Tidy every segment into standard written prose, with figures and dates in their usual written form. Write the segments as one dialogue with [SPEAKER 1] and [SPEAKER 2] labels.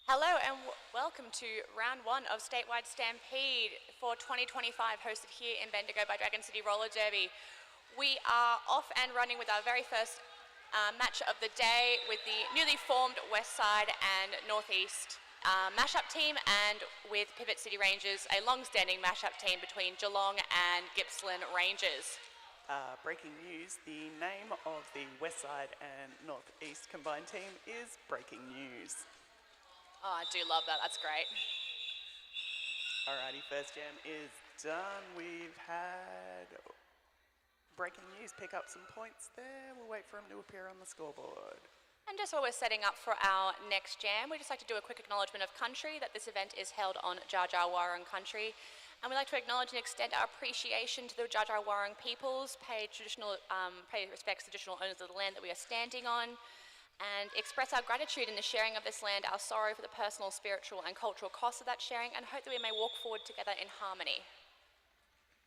[SPEAKER 1] Hello and welcome to round one of Statewide Stampede for 2025, hosted here in Bendigo by Dragon City Roller Derby. We are off and running with our very first match of the day with the newly formed Westside and Northeast mashup team, and with Pivot City Rangers, a long-standing mashup team between Geelong and Gippsland Rangers.
[SPEAKER 2] Breaking news, the name of the Westside and Northeast combined team is Breaking News.
[SPEAKER 1] Oh, I do love that. That's great.
[SPEAKER 2] Alrighty, first jam is done. We've had Breaking News pick up some points there. We'll wait for him to appear on the scoreboard.
[SPEAKER 1] And just while we're setting up for our next jam, we'd just like to do a quick acknowledgement of country, that this event is held on Dja Dja Wurrung country. And we'd like to acknowledge and extend our appreciation to the Dja Dja Wurrung peoples, pay respects to traditional owners of the land that we are standing on, and express our gratitude in the sharing of this land, our sorrow for the personal, spiritual and cultural costs of that sharing, and hope that we may walk forward together in harmony.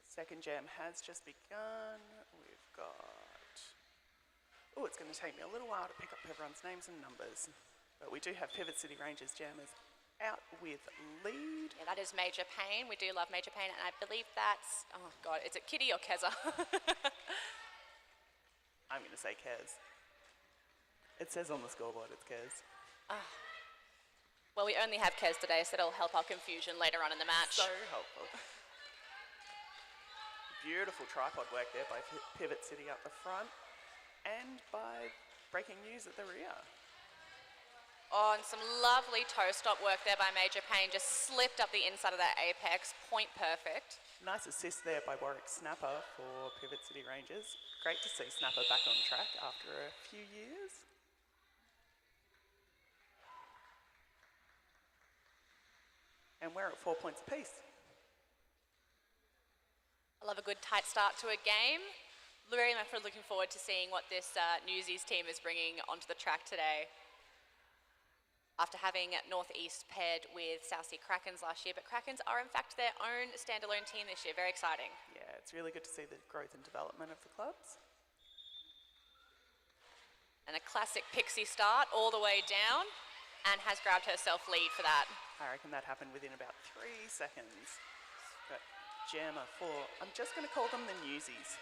[SPEAKER 2] Second jam has just begun. We've got... Oh, it's going to take me a little while to pick up everyone's names and numbers. But we do have Pivot City Rangers jammers out with lead.
[SPEAKER 1] Yeah, that is Major Payne. We do love Major Payne, and I believe that's... Oh, God, is it Kitty or Keza?
[SPEAKER 2] I'm going to say Kez. It says on the scoreboard it's Kez.
[SPEAKER 1] Well, we only have Kez today, so that'll help our confusion later on in the match.
[SPEAKER 2] So helpful. Beautiful tripod work there by Pivot City up the front, and by Breaking News at the rear.
[SPEAKER 1] Oh, and some lovely toe stop work there by Major Payne. Just slipped up the inside of that apex, point perfect.
[SPEAKER 2] Nice assist there by Warwick Snapper for Pivot City Rangers. Great to see Snapper back on track after a few years. And we're at 4 points apiece.
[SPEAKER 1] I love a good tight start to a game. Very much looking forward to seeing what this Newsies team is bringing onto the track today. After having Northeast paired with South Sea Krakens last year, but Krakens are in fact their own standalone team this year. Very exciting.
[SPEAKER 2] Yeah, it's really good to see the growth and development of the clubs.
[SPEAKER 1] And a classic pixie start all the way down, and has grabbed herself lead for that.
[SPEAKER 2] I reckon that happened within about 3 seconds. But jammer for, I'm just going to call them the Newsies.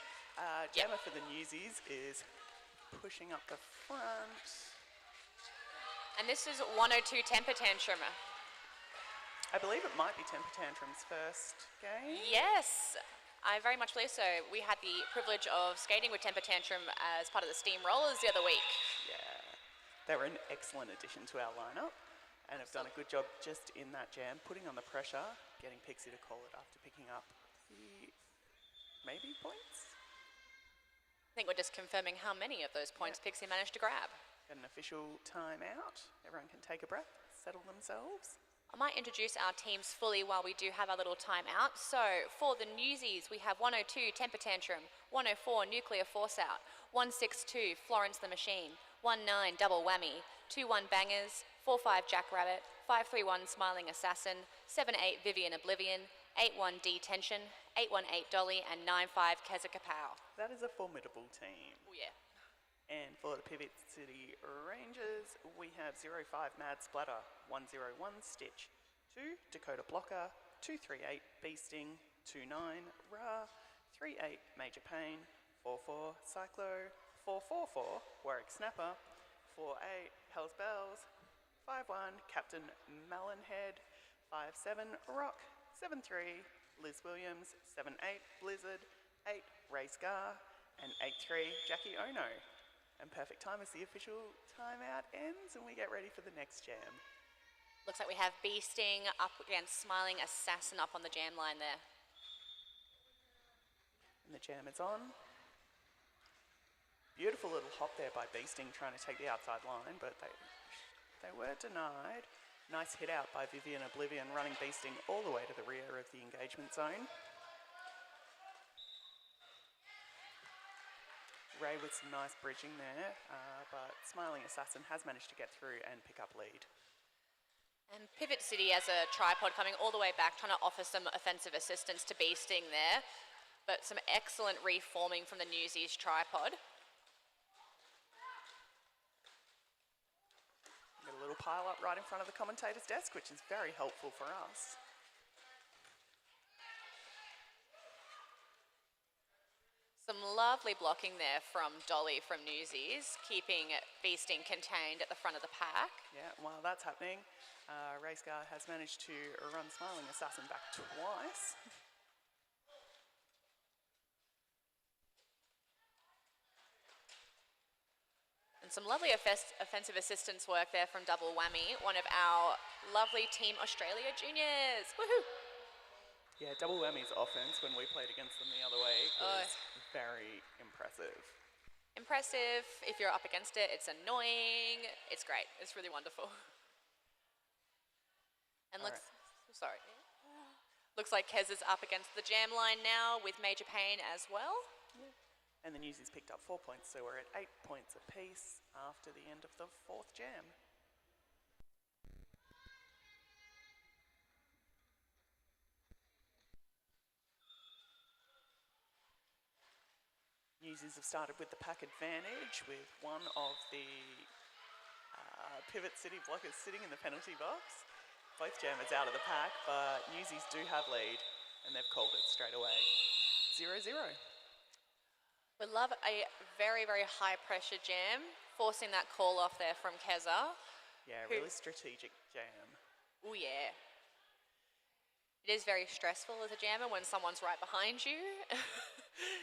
[SPEAKER 2] Jammer for the Newsies is pushing up the front.
[SPEAKER 1] And this is 102 Temper Tantrum.
[SPEAKER 2] I believe it might be Temper Tantrum's first game.
[SPEAKER 1] Yes, I very much believe so. We had the privilege of skating with Temper Tantrum as part of the Steamrollers the other week.
[SPEAKER 2] Yeah, they were an excellent addition to our lineup, and have done a good job just in that jam, putting on the pressure, getting Pixie to call it after picking up the maybe points.
[SPEAKER 1] I think we're just confirming how many of those points Pixie managed to grab.
[SPEAKER 2] Got an official timeout. Everyone can take a breath, settle themselves.
[SPEAKER 1] I might introduce our teams fully while we do have our little timeout. So for the Newsies, we have 102 Temper Tantrum, 104 Nuclear Force Out, 162 Florence the Machine, 19 Double Whammy, 21 Bangers, 45 Jackrabbit, 531 Smiling Assassin, 78 Vivian Oblivion, 81 D Tension, 818 Dolly, and 95 Keza Kapow.
[SPEAKER 2] That is a formidable team.
[SPEAKER 1] Oh yeah.
[SPEAKER 2] And for the Pivot City Rangers, we have 05 Mad Splatter, 101 Stitch, 2 Dakota Blocker, 238 Beasting, 29 Ra, 38 Major Payne, 44 Cyclo, 444 Warwick Snapper, 48 Hells Bells, 51 Captain Melonhead, 57 Rock, 73 Liz Williams, 78 Blizzard, 8 Ray Scar, and 83 Jackie Ono. And perfect time as the official timeout ends and we get ready for the next jam.
[SPEAKER 1] Looks like we have Beasting up against Smiling Assassin up on the jam line there.
[SPEAKER 2] And the jam is on. Beautiful little hop there by Beasting, trying to take the outside line, but they were denied. Nice hit out by Vivian Oblivion, running Beasting all the way to the rear of the engagement zone. Ray with some nice bridging there, but Smiling Assassin has managed to get through and pick up lead.
[SPEAKER 1] And Pivot City as a tripod coming all the way back, trying to offer some offensive assistance to Beasting there, but some excellent reforming from the Newsies tripod.
[SPEAKER 2] Get a little little pile up right in front of the commentator's desk, which is very helpful for us.
[SPEAKER 1] Some lovely blocking there from Dolly from Newsies, keeping Beasting contained at the front of the pack.
[SPEAKER 2] Yeah, while that's happening, Race Car has managed to run Smiling Assassin back twice.
[SPEAKER 1] And some lovely offensive assistance work there from Double Whammy, one of our lovely Team Australia juniors. Woohoo!
[SPEAKER 2] Yeah, Double Whammy's offense when we played against them the other week was very impressive.
[SPEAKER 1] Impressive. If you're up against it, it's annoying. It's great. It's really wonderful. And sorry. Looks like Kez is up against the jam line now with Major Pain as well.
[SPEAKER 2] Yeah. And the Newsies picked up 4 points, so we're at 8 points apiece after the end of the 4th jam. Newsies have started with the pack advantage, with one of the Pivot City blockers sitting in the penalty box. Both jammers out of the pack, but Newsies do have lead, and they've called it straight away. 0-0.
[SPEAKER 1] We love a very, very high-pressure jam, forcing that call off there from Keza.
[SPEAKER 2] Yeah, really strategic jam.
[SPEAKER 1] Oh, yeah. It is very stressful as a jammer when someone's right behind you.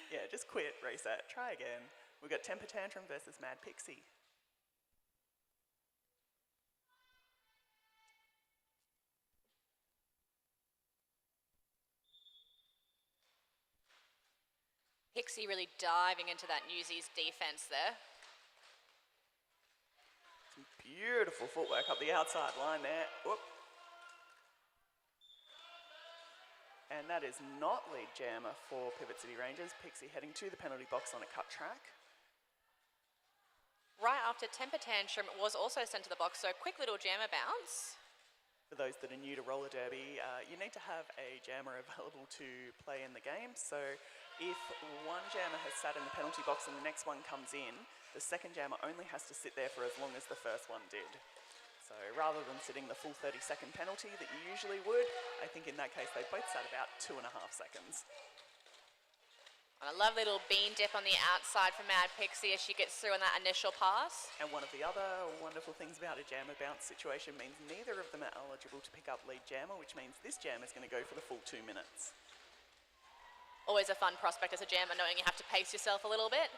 [SPEAKER 2] Yeah, just quit, reset, try again. We've got Temper Tantrum versus Mad Pixie.
[SPEAKER 1] Pixie really diving into that Newsies defence there.
[SPEAKER 2] Some beautiful footwork up the outside line there. Whoop. And that is not lead jammer for Pivot City Rangers. Pixie heading to the penalty box on a cut track.
[SPEAKER 1] Right after Temper Tantrum was also sent to the box, so quick little jammer bounce.
[SPEAKER 2] For those that are new to roller derby, you need to have a jammer available to play in the game. So if one jammer has sat in the penalty box and the next one comes in, the second jammer only has to sit there for as long as the first one did. So rather than sitting the full 30-second penalty that you usually would, I think in that case they both sat about 2.5 seconds.
[SPEAKER 1] And a lovely little bean dip on the outside for Mad Pixie as she gets through on that initial pass.
[SPEAKER 2] And one of the other wonderful things about a jammer bounce situation means neither of them are eligible to pick up lead jammer, which means this jammer is going to go for the full 2 minutes.
[SPEAKER 1] Always a fun prospect as a jammer, knowing you have to pace yourself a little bit.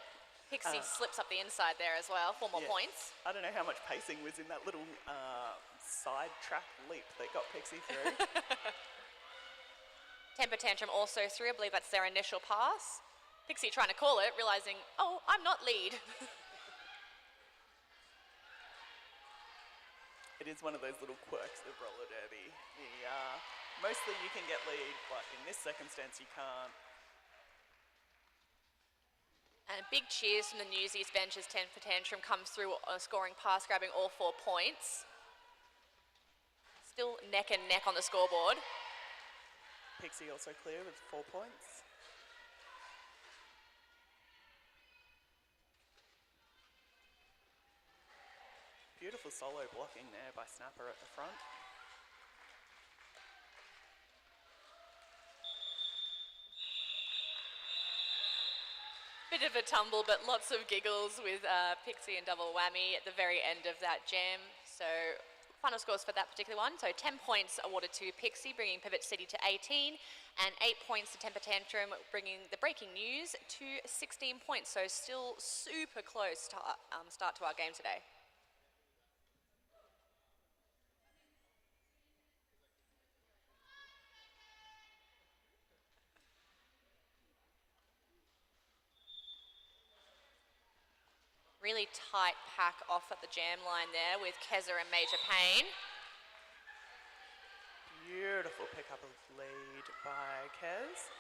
[SPEAKER 1] Pixie slips up the inside there as well, 4 more points.
[SPEAKER 2] I don't know how much pacing was in that little side track leap that got Pixie through.
[SPEAKER 1] Temper Tantrum also through, I believe that's their initial pass. Pixie trying to call it, realising, oh, I'm not lead.
[SPEAKER 2] It is one of those little quirks of roller derby. Mostly you can get lead, but in this circumstance you can't.
[SPEAKER 1] And big cheers from the Newsies bench as Temper Tantrum comes through scoring pass, grabbing all 4 points. Still neck and neck on the scoreboard.
[SPEAKER 2] Pixie also clear with 4 points. Beautiful solo blocking there by Snapper at the front.
[SPEAKER 1] Bit of a tumble, but lots of giggles with Pixie and Double Whammy at the very end of that jam. So final scores for that particular one. So 10 points awarded to Pixie, bringing Pivot City to 18, and 8 points to Temper Tantrum, bringing the breaking news to 16 points. So still super close to start to our game today. Really tight pack off at the jam line there with Keza and Major Pain.
[SPEAKER 2] Beautiful pickup of lead by Kez.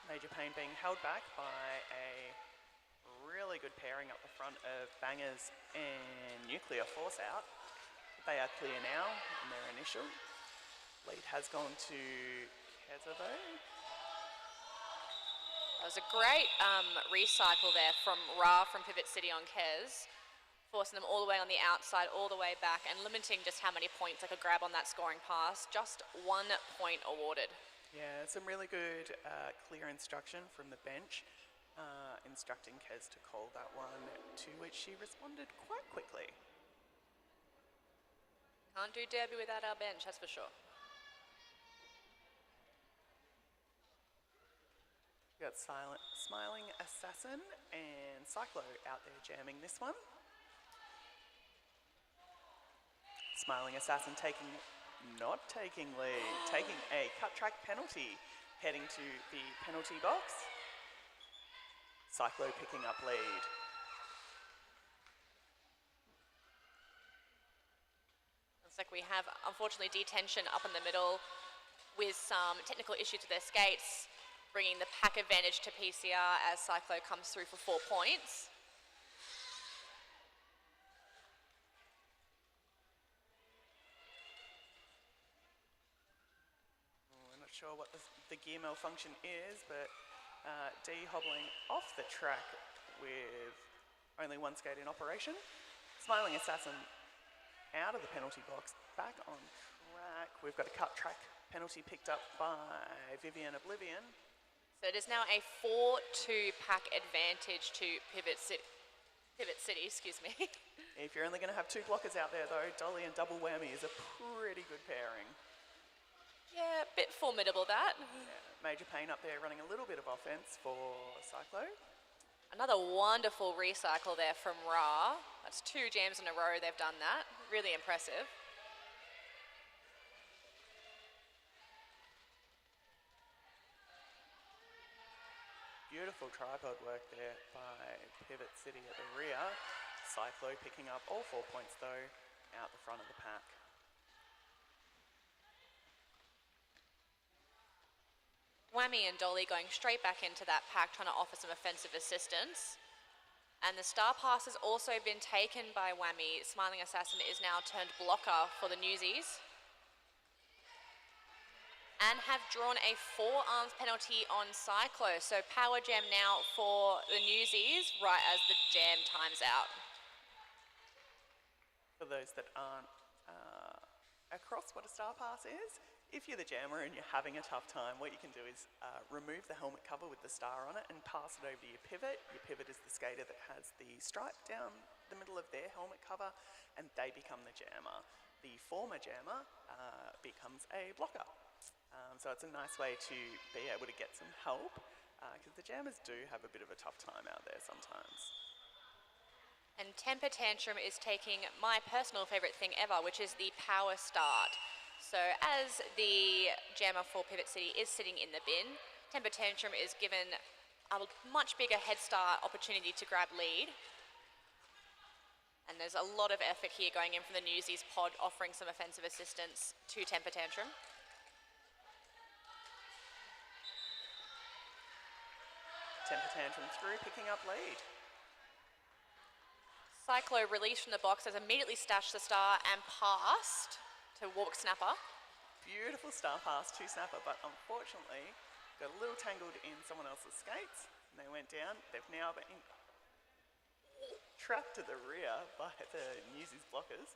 [SPEAKER 2] Major Pain being held back by a really good pairing up the front of Bangers and Nuclear Force out. They are clear now in their initial. Lead has gone to Keza though.
[SPEAKER 1] That was a great recycle there from Ra from Pivot City on Kez. forcing them all the way on the outside, all the way back, and limiting just how many points they could grab on that scoring pass. Just 1 point awarded.
[SPEAKER 2] Yeah, some really good clear instruction from the bench, instructing Kez to call that one, to which she responded quite quickly.
[SPEAKER 1] Can't do derby without our bench, that's for sure.
[SPEAKER 2] We got Smiling Assassin and Cyclo out there jamming this one. Smiling Assassin not taking lead, taking a cut track penalty, heading to the penalty box. Cyclo picking up lead.
[SPEAKER 1] Looks like we have, unfortunately, detention up in the middle with some technical issues with their skates, bringing the pack advantage to PCR as Cyclo comes through for 4 points.
[SPEAKER 2] We're not sure what the gear malfunction is, but D hobbling off the track with only one skate in operation. Smiling Assassin out of the penalty box, back on track. We've got a cut track penalty picked up by Vivian Oblivion.
[SPEAKER 1] So it is now a 4-2 pack advantage to Pivot City, excuse me.
[SPEAKER 2] If you're only going to have 2 blockers out there though, Dolly and Double Whammy is a pretty good pairing.
[SPEAKER 1] Yeah, a bit formidable that.
[SPEAKER 2] Yeah, Major Pain up there running a little bit of offense for Cyclo.
[SPEAKER 1] Another wonderful recycle there from Ra. That's 2 jams in a row they've done that. Really impressive.
[SPEAKER 2] Beautiful tripod work there by Pivot City at the rear. Cyclo picking up all 4 points though, out the front of the pack.
[SPEAKER 1] Whammy and Dolly going straight back into that pack, trying to offer some offensive assistance. And the star pass has also been taken by Whammy. Smiling Assassin is now turned blocker for the Newsies. And have drawn a 4-arms penalty on Cyclo. So power jam now for the Newsies, right as the jam times out.
[SPEAKER 2] For those that aren't across what a star pass is, if you're the jammer and you're having a tough time, what you can do is remove the helmet cover with the star on it and pass it over to your pivot. Your pivot is the skater that has the stripe down the middle of their helmet cover, and they become the jammer. The former jammer becomes a blocker. So it's a nice way to be able to get some help, because the jammers do have a bit of a tough time out there sometimes.
[SPEAKER 1] And Temper Tantrum is taking my personal favourite thing ever, which is the power start. So as the jammer for Pivot City is sitting in the bin, Temper Tantrum is given a much bigger head start opportunity to grab lead. And there's a lot of effort here going in from the Newsies pod, offering some offensive assistance to Temper Tantrum.
[SPEAKER 2] Temper Tantrum through, picking up lead.
[SPEAKER 1] Cyclo released from the box, has immediately stashed the star and passed to Warwick Snapper.
[SPEAKER 2] Beautiful star pass to Snapper, but unfortunately got a little tangled in someone else's skates and they went down. They've now been trapped to the rear by the Newsies blockers.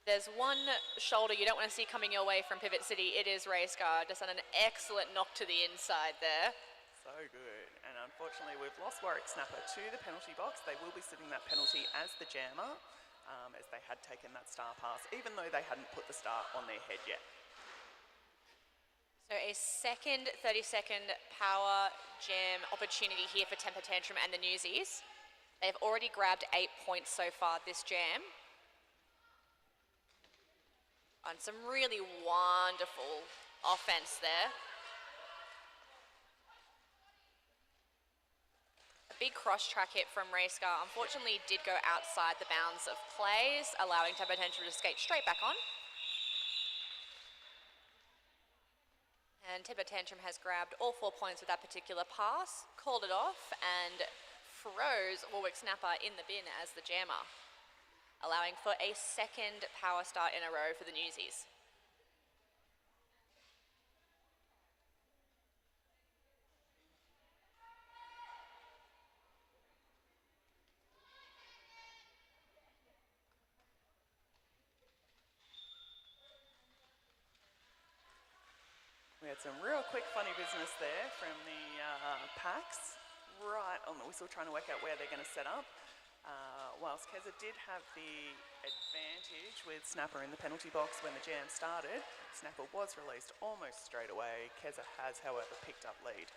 [SPEAKER 1] There's one shoulder you don't want to see coming your way from Pivot City. It is Raceguard. Just done an excellent knock to the inside there.
[SPEAKER 2] So good. And unfortunately, we've lost Warwick Snapper to the penalty box. They will be sitting that penalty as the jammer, as they had taken that star pass, even though they hadn't put the star on their head yet.
[SPEAKER 1] So a second 30-second power jam opportunity here for Temper Tantrum and the Newsies. They've already grabbed 8 points so far this jam. And some really wonderful offense there. Big cross-track hit from Racecar, unfortunately did go outside the bounds of plays, allowing Temper Tantrum to skate straight back on. And Temper Tantrum has grabbed all 4 points with that particular pass, called it off, and froze Warwick Snapper in the bin as the jammer, allowing for a second power start in a row for the Newsies.
[SPEAKER 2] We had some real quick funny business there from the packs, right on the whistle, trying to work out where they're going to set up. Whilst Keza did have the advantage with Snapper in the penalty box when the jam started, Snapper was released almost straight away. Keza has, however, picked up lead.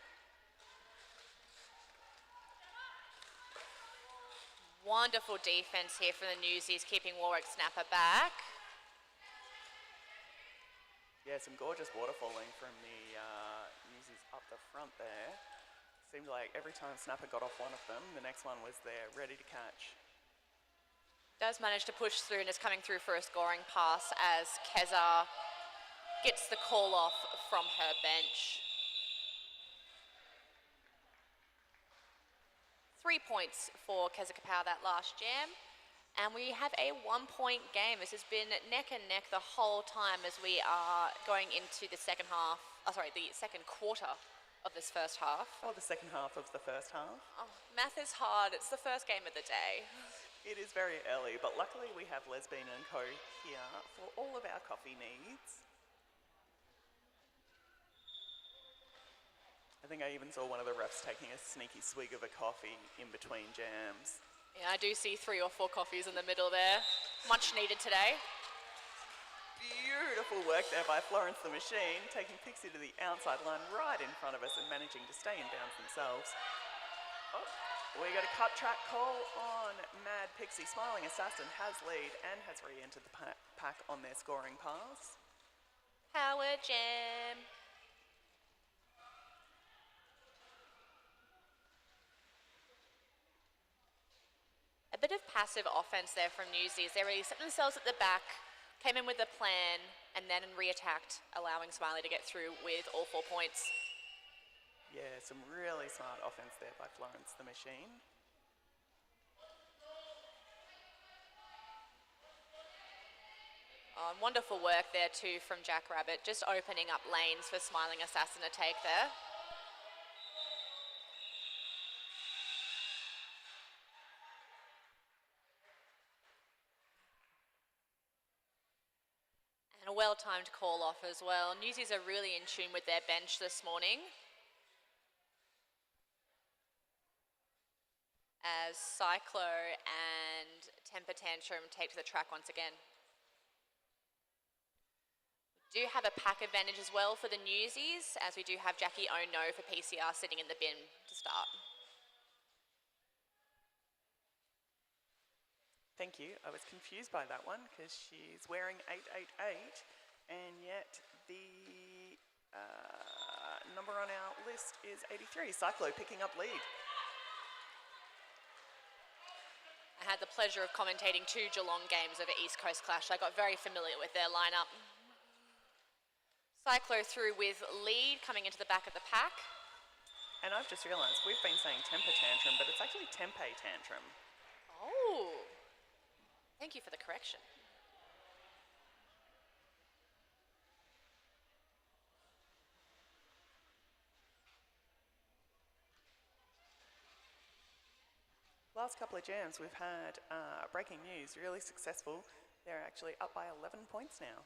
[SPEAKER 1] Wonderful defence here from the Newsies, keeping Warwick Snapper back.
[SPEAKER 2] Yeah, some gorgeous waterfalling from the Newsies up the front there. Seemed like every time Snapper got off one of them, the next one was there, ready to catch.
[SPEAKER 1] Does manage to push through and is coming through for a scoring pass as Keza gets the call off from her bench. 3 points for Keza Kapow that last jam. And we have a 1-point game. This has been neck and neck the whole time as we are going into the second quarter of this first half.
[SPEAKER 2] Or the second half of the first half.
[SPEAKER 1] Oh, math is hard. It's the first game of the day.
[SPEAKER 2] It is very early, but luckily we have Lesbian & Co here for all of our coffee needs. I think I even saw one of the refs taking a sneaky swig of a coffee in between jams.
[SPEAKER 1] Yeah, I do see 3 or 4 coffees in the middle there. Much needed today.
[SPEAKER 2] Beautiful work there by Florence the Machine, taking Pixie to the outside line right in front of us and managing to stay in bounds themselves. Oh, we got a cut track call on Mad Pixie. Smiling Assassin has lead and has re-entered the pack on their scoring pass.
[SPEAKER 1] Power jam. A bit of passive offense there from Newsies. They really set themselves at the back, came in with a plan, and then re-attacked, allowing Smiley to get through with all 4 points.
[SPEAKER 2] Yeah, some really smart offense there by Florence the Machine.
[SPEAKER 1] Oh, and wonderful work there too from Jack Rabbit, just opening up lanes for Smiling Assassin to take there. And a well-timed call off as well. Newsies are really in tune with their bench this morning, as Cyclo and Temper Tantrum take to the track once again. We do have a pack advantage as well for the Newsies, as we do have Jackie Oh No for PCR sitting in the bin to start.
[SPEAKER 2] Thank you. I was confused by that one because she's wearing 888 and yet the number on our list is 83. Cyclo picking up lead.
[SPEAKER 1] I had the pleasure of commentating 2 Geelong games over East Coast Clash. I got very familiar with their lineup. Cyclo through with lead coming into the back of the pack.
[SPEAKER 2] And I've just realised we've been saying Temper Tantrum, but it's actually Tempe Tantrum.
[SPEAKER 1] Oh, thank you for the correction.
[SPEAKER 2] Last couple of jams we've had breaking news, really successful. They're actually up by 11 points now.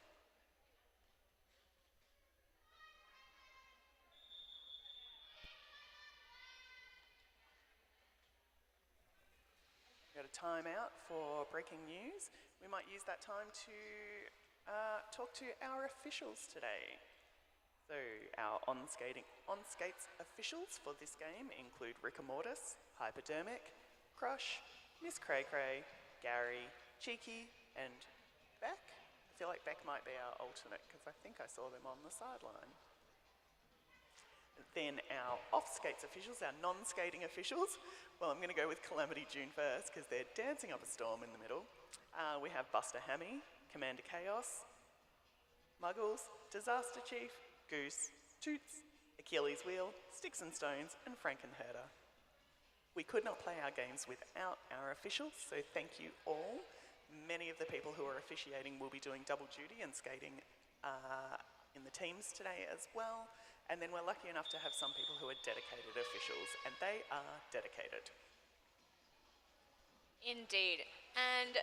[SPEAKER 2] Got a timeout for breaking news. We might use that time to talk to our officials today. So our on-skates officials for this game include Rickamortis, Hypodermic, Crush, Miss Cray Cray, Gary, Cheeky, and Beck. I feel like Beck might be our alternate because I think I saw them on the sideline. Then our off-skates officials, our non-skating officials. Well, I'm going to go with Calamity June first because they're dancing up a storm in the middle. We have Buster Hammy, Commander Chaos, Muggles, Disaster Chief, Goose, Toots, Achilles Wheel, Sticks and Stones, and Frankenherder. We could not play our games without our officials, so thank you all. Many of the people who are officiating will be doing double duty and skating in the teams today as well. And then we're lucky enough to have some people who are dedicated officials, and they are dedicated.
[SPEAKER 1] Indeed. And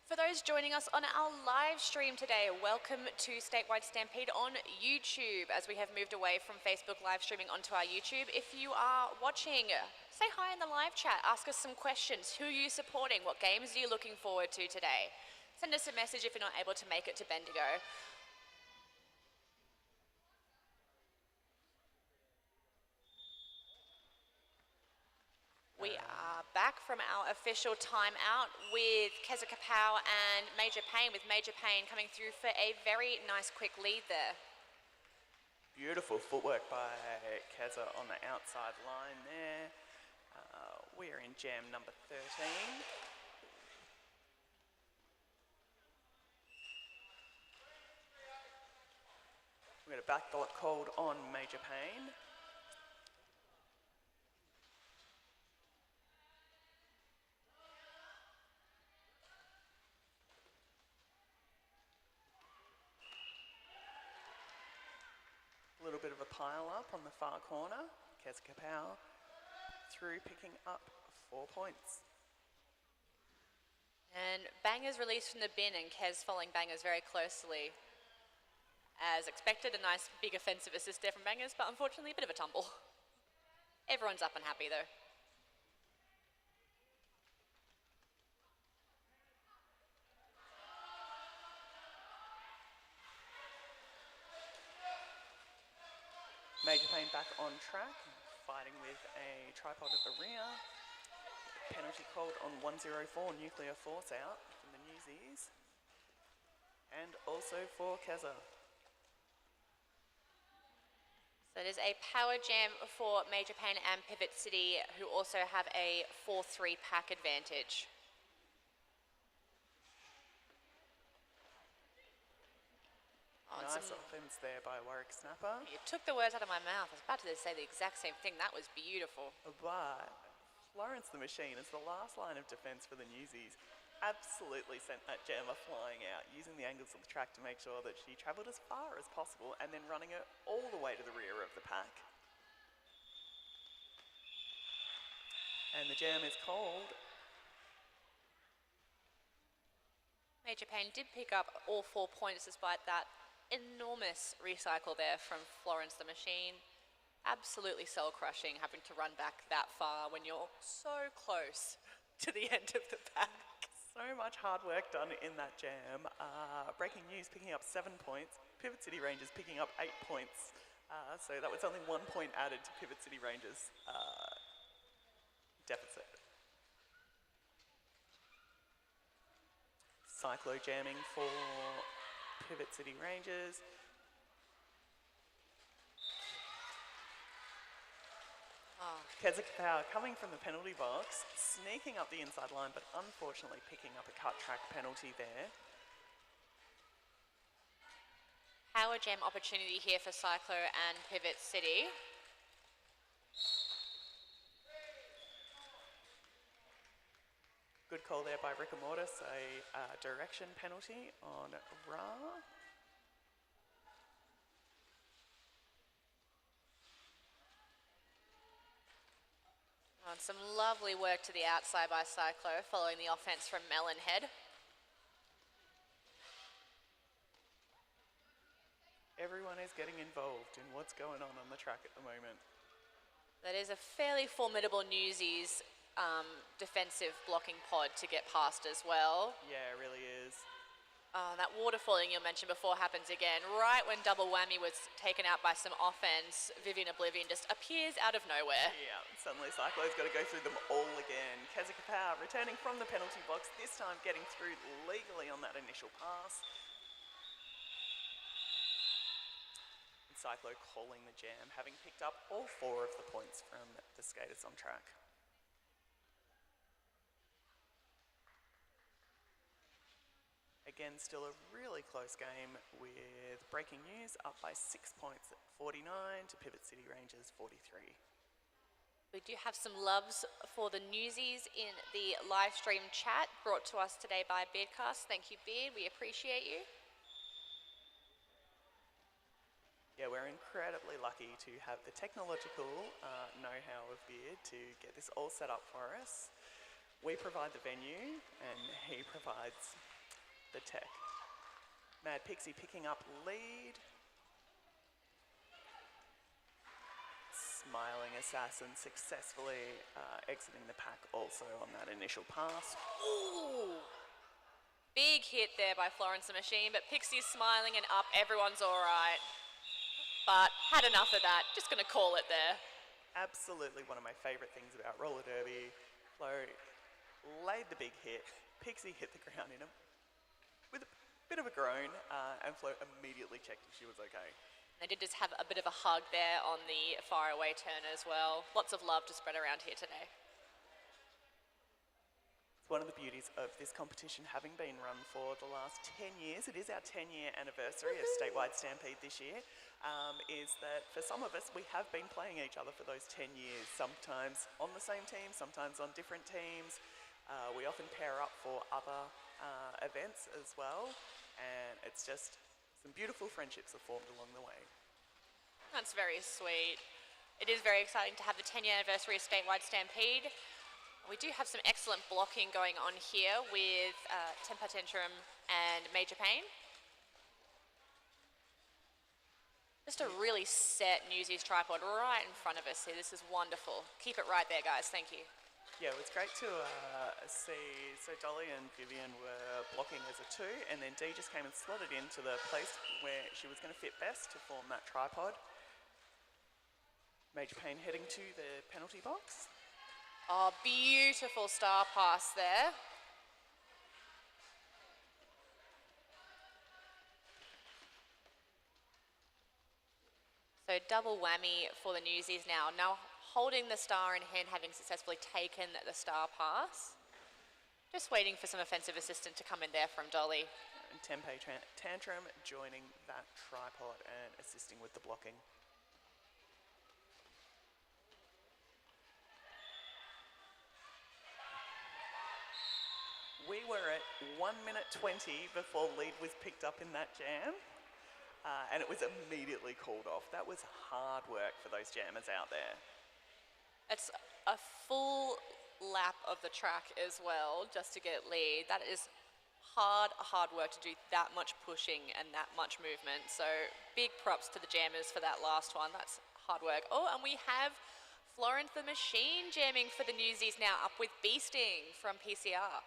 [SPEAKER 1] For those joining us on our live stream today, welcome to Statewide Stampede on YouTube as we have moved away from Facebook live streaming onto our YouTube. If you are watching, say hi in the live chat, ask us some questions. Who are you supporting? What games are you looking forward to today? Send us a message if you're not able to make it to Bendigo. We are back from our official timeout with Keza Kapow and Major Payne, with Major Payne coming through for a very nice quick lead there.
[SPEAKER 2] Beautiful footwork by Keza on the outside line there. We are in jam number 13. We're going to back block called on Major Payne. A little bit of a pile up on the far corner. Kez Kapow through, picking up 4 points.
[SPEAKER 1] And Bangers released from the bin, and Kez following Bangers very closely. As expected, a nice big offensive assist there from Bangers, but unfortunately a bit of a tumble. Everyone's up and happy though.
[SPEAKER 2] Major Payne back on track, fighting with a tripod at the rear. Penalty called on 104, nuclear force out from the Newsies. And also for Keza.
[SPEAKER 1] So it is a power jam for Major Payne and Pivot City, who also have a 4-3 pack advantage.
[SPEAKER 2] Nice offense there by Warwick Snapper.
[SPEAKER 1] You took the words out of my mouth. I was about to say the exact same thing. That was beautiful.
[SPEAKER 2] But Florence the Machine is the last line of defence for the Newsies. Absolutely sent that jammer flying out, using the angles of the track to make sure that she travelled as far as possible and then running it all the way to the rear of the pack. And the jam is called.
[SPEAKER 1] Major Payne did pick up all 4 points despite that enormous recycle there from Florence the Machine. Absolutely soul crushing having to run back that far when you're so close to the end of the pack.
[SPEAKER 2] So much hard work done in that jam. Breaking News picking up 7 points. Pivot City Rangers picking up 8 points. So that was only 1 point added to Pivot City Rangers' deficit. Cyclo jamming for Pivot City Rangers. Keza Kapow coming from the penalty box, sneaking up the inside line, but unfortunately picking up a cut track penalty there.
[SPEAKER 1] Power jam opportunity here for Cyclo and Pivot City.
[SPEAKER 2] Good call there by Rikamortis, a direction penalty on Ra.
[SPEAKER 1] And some lovely work to the outside by Cyclo following the offense from Melonhead.
[SPEAKER 2] Everyone is getting involved in what's going on the track at the moment.
[SPEAKER 1] That is a fairly formidable Newsies defensive blocking pod to get past as well.
[SPEAKER 2] Yeah, it really is.
[SPEAKER 1] That waterfalling you mentioned before happens again. Right when Double Whammy was taken out by some offense, Vivian Oblivion just appears out of nowhere.
[SPEAKER 2] Yeah, suddenly Cyclone's got to go through them all again. Keza Kapow returning from the penalty box, this time getting through legally on that initial pass. And Cyclo calling the jam, having picked up all 4 of the points from the skaters on track. Again, still a really close game with Breaking News up by 6 points at 49 to Pivot City Rangers 43.
[SPEAKER 1] We do have some loves for the Newsies in the live stream chat brought to us today by Beardcasts. Thank you, Beard. We appreciate you.
[SPEAKER 2] Yeah, we're incredibly lucky to have the technological know-how of Beard to get this all set up for us. We provide the venue and he provides the tech. Mad Pixie picking up lead. Smiling Assassin successfully exiting the pack also on that initial pass.
[SPEAKER 1] Ooh! Big hit there by Florence the Machine, but Pixie's smiling and up, everyone's all right. But had enough of that, just going to call it there.
[SPEAKER 2] Absolutely one of my favourite things about roller derby. Flo laid the big hit, Pixie hit the ground in him with a bit of a groan, and Flo immediately checked if she was okay.
[SPEAKER 1] They did just have a bit of a hug there on the far away turn as well. Lots of love to spread around here today.
[SPEAKER 2] It's one of the beauties of this competition having been run for the last 10 years. It is our 10-year anniversary of Statewide Stampede this year. Is that for some of us, we have been playing each other for those 10 years, sometimes on the same team, sometimes on different teams. We often pair up for other events as well, and it's just some beautiful friendships have formed along the way.
[SPEAKER 1] That's very sweet. It is very exciting to have the 10-year anniversary of Statewide Stampede. We do have some excellent blocking going on here with Temper Tantrum and Major Pain. Just a really set Newsies tripod right in front of us here. This is wonderful. Keep it right there, guys. Thank you.
[SPEAKER 2] Yeah, it was great to see, so Dolly and Vivian were blocking as a 2, and then Dee just came and slotted into the place where she was going to fit best to form that tripod. Major Pain heading to the penalty box.
[SPEAKER 1] Oh, beautiful star pass there. So double whammy for the Newsies now. Now holding the star in hand, having successfully taken the star pass. Just waiting for some offensive assistance to come in there from Dolly.
[SPEAKER 2] And Tempe Tantrum joining that tripod and assisting with the blocking. We were at 1 minute 20 before lead was picked up in that jam. And it was immediately called off. That was hard work for those jammers out there.
[SPEAKER 1] It's a full lap of the track as well, just to get lead. That is hard work to do that much pushing and that much movement. So big props to the jammers for that last one. That's hard work. Oh, and we have Florence the Machine jamming for the Newsies now, up with Beasting from PCR.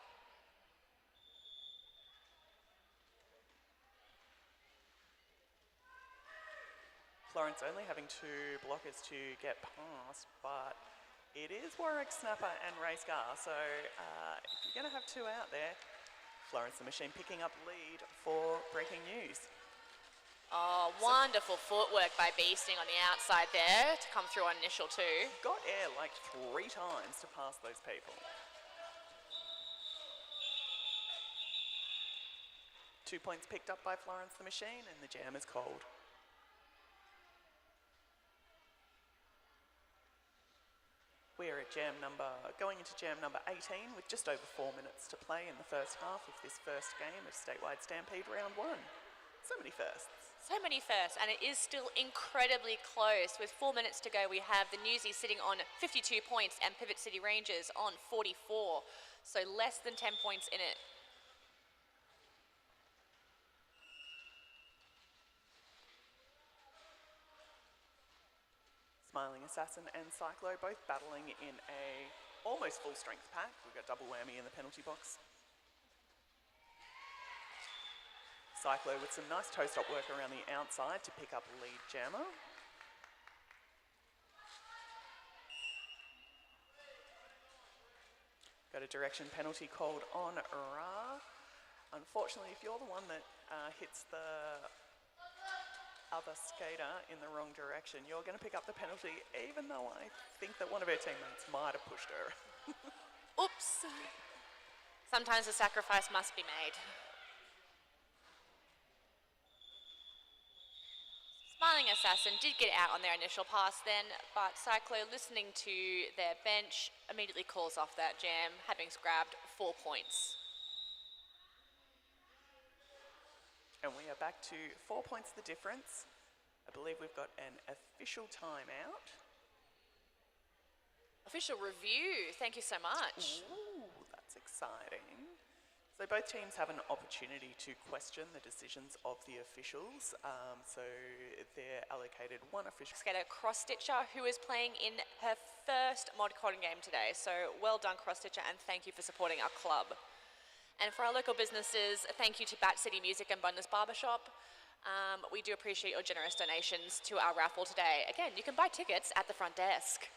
[SPEAKER 2] Florence only having 2 blockers to get past, but it is Warwick Snapper and Ray Scar, so if you're going to have 2 out there, Florence the Machine picking up lead for breaking news.
[SPEAKER 1] Oh, wonderful footwork by Beasting on the outside there to come through on initial 2.
[SPEAKER 2] Got air like 3 times to pass those people. 2 points picked up by Florence the Machine, and the jam is cold. We are at going into jam number 18 with just over 4 minutes to play in the first half of this first game of Statewide Stampede round 1. So many firsts.
[SPEAKER 1] So many firsts, and it is still incredibly close. With 4 minutes to go, we have the Newsies sitting on 52 points and Pivot City Rangers on 44. So less than 10 points in it.
[SPEAKER 2] Smiling Assassin and Cyclo both battling in a almost full strength pack. We've got double whammy in the penalty box. Cyclo with some nice toe stop work around the outside to pick up lead jammer. Got a direction penalty called on Ra. Unfortunately, if you're the one that hits the other skater in the wrong direction, you're going to pick up the penalty, even though I think that one of her teammates might have pushed her.
[SPEAKER 1] Oops. Sometimes a sacrifice must be made. Smiling Assassin did get out on their initial pass then, but Cyclo, listening to their bench, immediately calls off that jam, having grabbed 4 points.
[SPEAKER 2] And we are back to 4 points the difference. I believe we've got an official timeout.
[SPEAKER 1] Official review, thank you so much.
[SPEAKER 2] Ooh, that's exciting. So both teams have an opportunity to question the decisions of the officials. So they're allocated one official.
[SPEAKER 1] Skater Cross Stitcher, who is playing in her first mod coding game today. So well done, Cross Stitcher, and thank you for supporting our club. And for our local businesses, thank you to Bat City Music and Bundes Barbershop. We do appreciate your generous donations to our raffle today. Again, you can buy tickets at the front desk.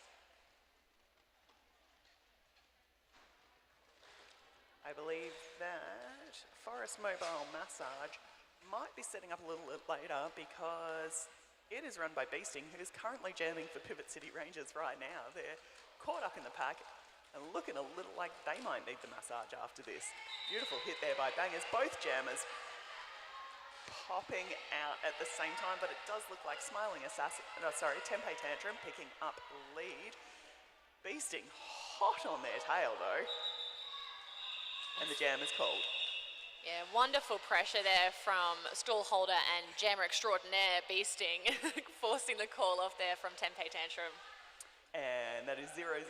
[SPEAKER 2] I believe that Forest Mobile Massage might be setting up a little bit later because it is run by Beasting, who is currently jamming for Pivot City Rangers right now. They're caught up in the pack and looking a little like they might need the massage after this. Beautiful hit there by Bangers. Both jammers popping out at the same time, but it does look like Smiling Assassin, Tempe Tantrum picking up lead. Beasting hot on their tail though. And the jam is called.
[SPEAKER 1] Yeah, wonderful pressure there from stall holder and jammer extraordinaire Beasting, forcing the call off there from Tempe Tantrum.
[SPEAKER 2] And that is 0-0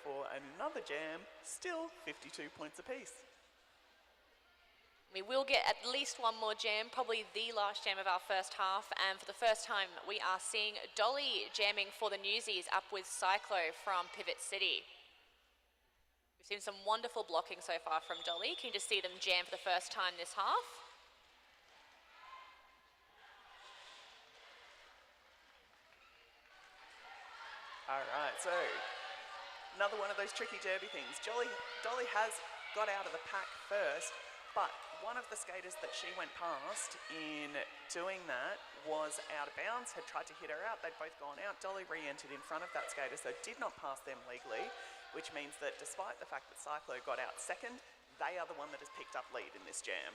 [SPEAKER 2] for another jam, still 52 points apiece.
[SPEAKER 1] We will get at least one more jam, probably the last jam of our first half, and for the first time we are seeing Dolly jamming for the Newsies up with Cyclo from Pivot City. We've seen some wonderful blocking so far from Dolly. Can you just see them jam for the first time this half?
[SPEAKER 2] All right, so another one of those tricky derby things. Dolly has got out of the pack first, but one of the skaters that she went past in doing that was out of bounds, had tried to hit her out. They'd both gone out. Dolly re-entered in front of that skater, so did not pass them legally, which means that despite the fact that Cyclo got out second, they are the one that has picked up lead in this jam.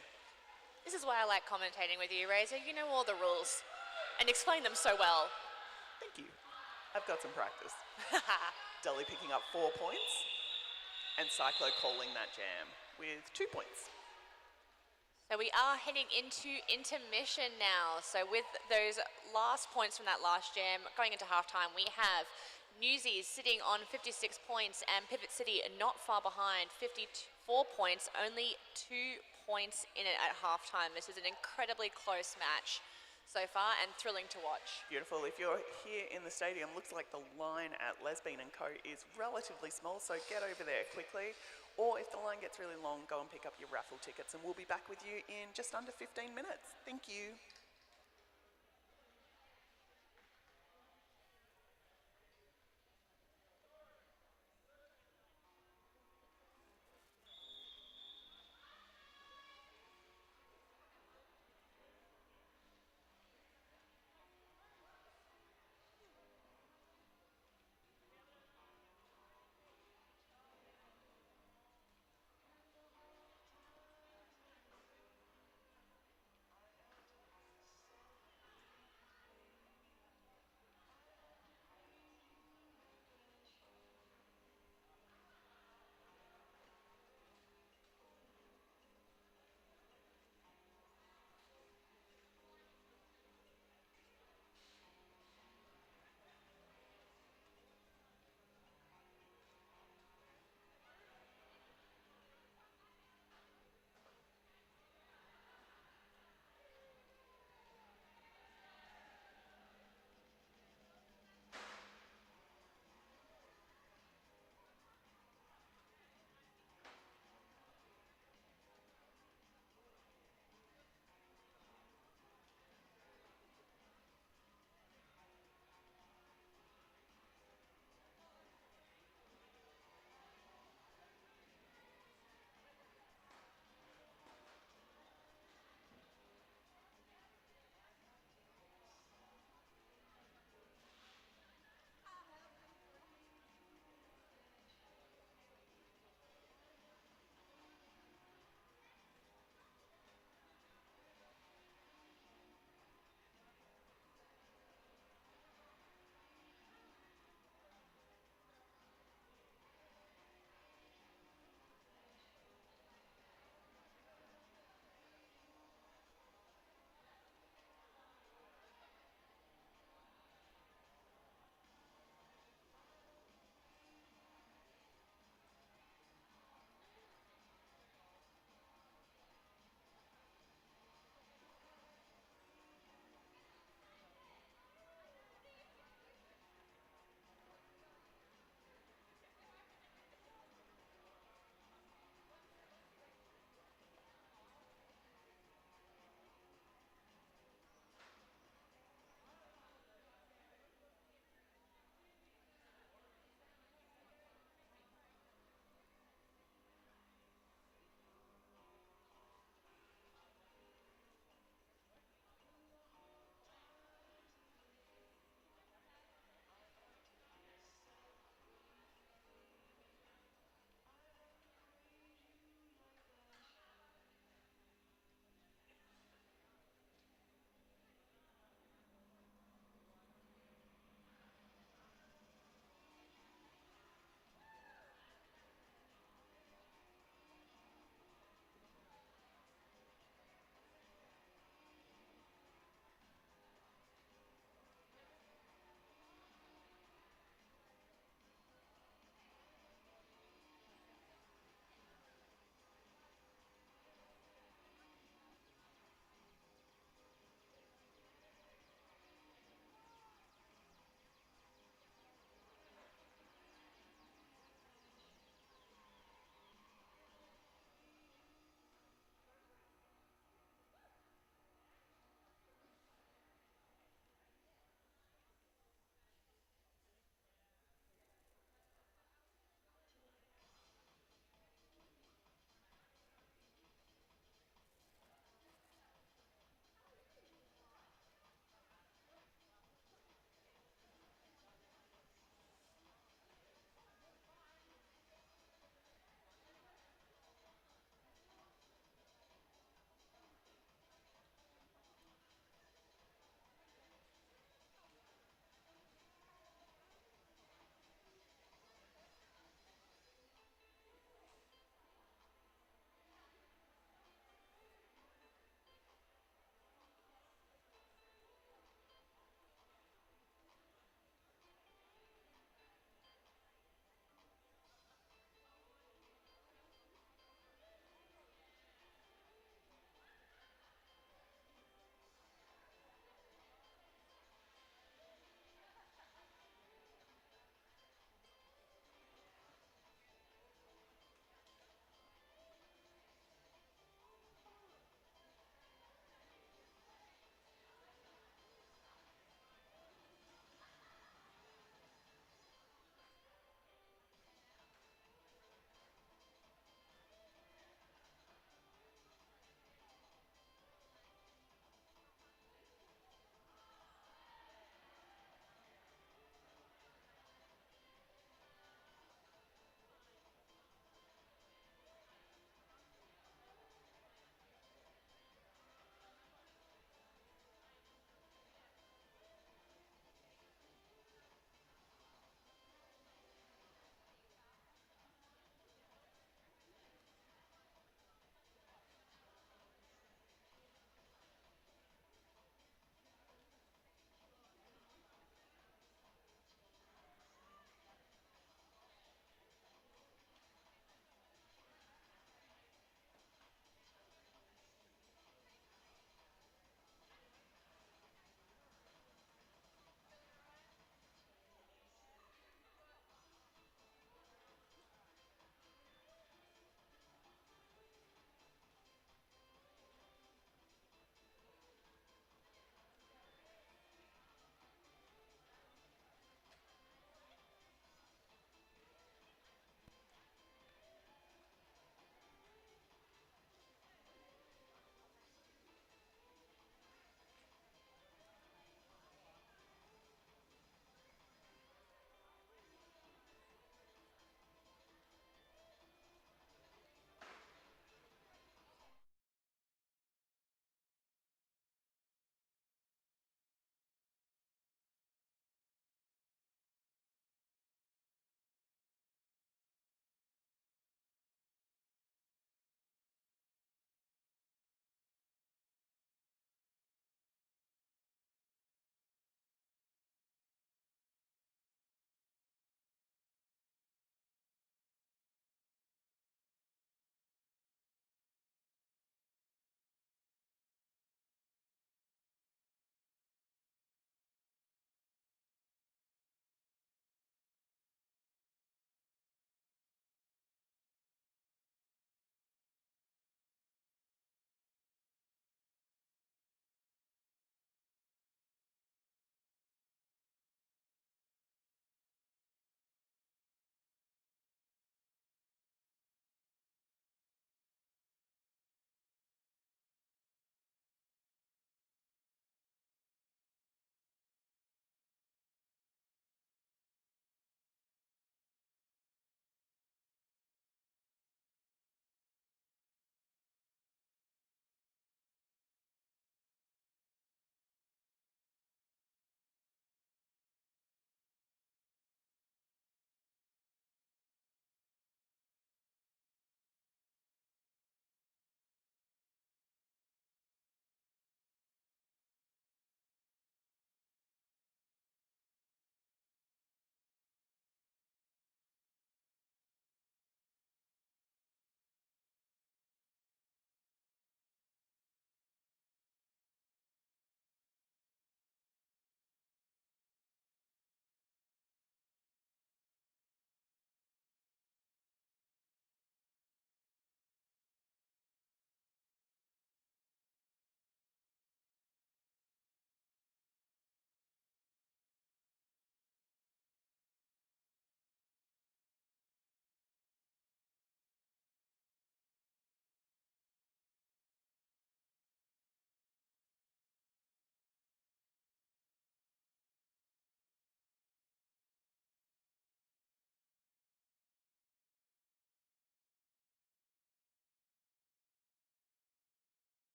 [SPEAKER 1] This is why I like commentating with you, Razor. You know all the rules and explain them so well.
[SPEAKER 2] Thank you. I've got some practice. Dolly picking up 4 points and Cyclo calling that jam with 2 points.
[SPEAKER 1] So we are heading into intermission now. So with those last points from that last jam, going into halftime, we have Newsies sitting on 56 points and Pivot City not far behind, 54 points, only 2 points in it at halftime. This is an incredibly close match so far and thrilling to watch.
[SPEAKER 2] Beautiful. If you're here in the stadium, looks like the line at Lesbian & Co is relatively small, so get over there quickly. Or if the line gets really long, go and pick up your raffle tickets and we'll be back with you in just under 15 minutes. Thank you.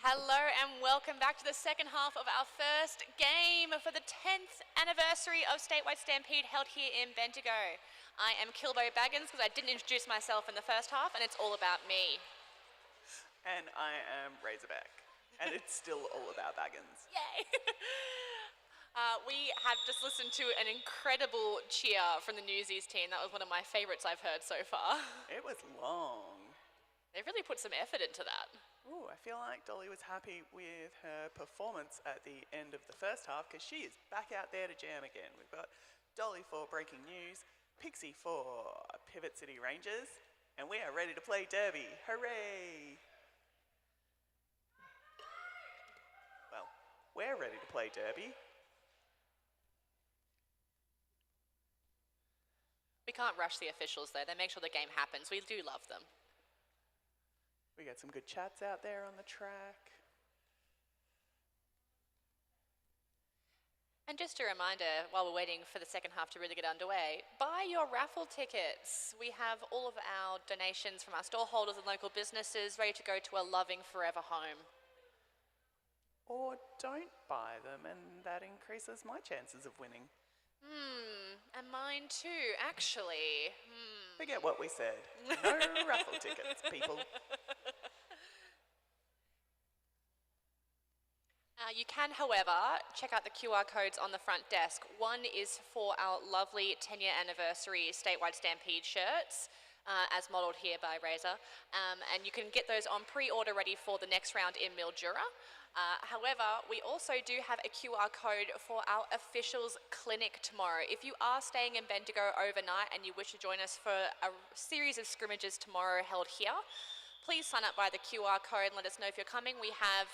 [SPEAKER 1] Hello and welcome back to the second half of our first game for the 10th anniversary of Statewide Stampede held here in Bendigo. I am Kilbo Baggins because I didn't introduce myself in the first half and it's all about me.
[SPEAKER 2] And I am Razorback, and it's still all about Baggins.
[SPEAKER 1] Yay! We have just listened to an incredible cheer from the Newsies team. That was one of my favourites I've heard so far.
[SPEAKER 2] It was long.
[SPEAKER 1] They really put some effort into that.
[SPEAKER 2] Ooh, I feel like Dolly was happy with her performance at the end of the first half because she is back out there to jam again. We've got Dolly for Breaking News, Pixie for Pivot City Rangers, and we are ready to play Derby. Hooray! Well, we're ready to play Derby.
[SPEAKER 1] We can't rush the officials though. They make sure the game happens. We do love them.
[SPEAKER 2] We got some good chats out there on the track.
[SPEAKER 1] And just a reminder, while we're waiting for the second half to really get underway, buy your raffle tickets. We have all of our donations from our store holders and local businesses ready to go to a loving forever home.
[SPEAKER 2] Or don't buy them, and that increases my chances of winning.
[SPEAKER 1] And mine too, actually.
[SPEAKER 2] Forget what we said. No raffle tickets, people.
[SPEAKER 1] You can, however, check out the QR codes on the front desk. One is for our lovely 10-year anniversary Statewide Stampede shirts, as modelled here by Razor. And you can get those on pre-order ready for the next round in Mildura. However, we also do have a QR code for our officials clinic tomorrow. If you are staying in Bendigo overnight and you wish to join us for a series of scrimmages tomorrow held here, please sign up by the QR code and let us know if you're coming. We have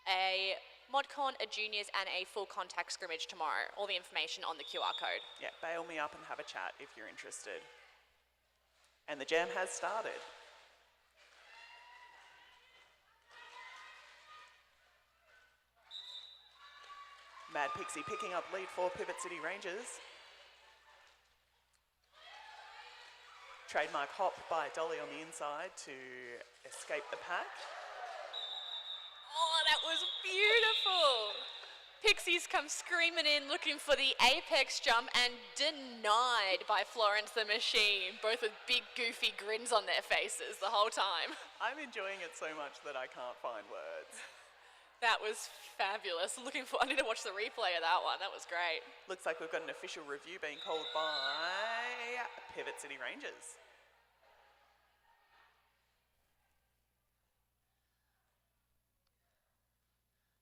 [SPEAKER 1] a ModCon, a juniors and a full contact scrimmage tomorrow. All the information on the QR code.
[SPEAKER 2] Yeah, bail me up and have a chat if you're interested. And the jam has started. Mad Pixie picking up lead for Pivot City Rangers. Trademark hop by Dolly on the inside to escape the pack.
[SPEAKER 1] Oh, that was beautiful. Pixies come screaming in looking for the apex jump and denied by Florence the Machine, both with big goofy grins on their faces the whole time.
[SPEAKER 2] I'm enjoying it so much that I can't find words.
[SPEAKER 1] That was fabulous. I need to watch the replay of that one. That was great.
[SPEAKER 2] Looks like we've got an official review being called by Pivot City Rangers.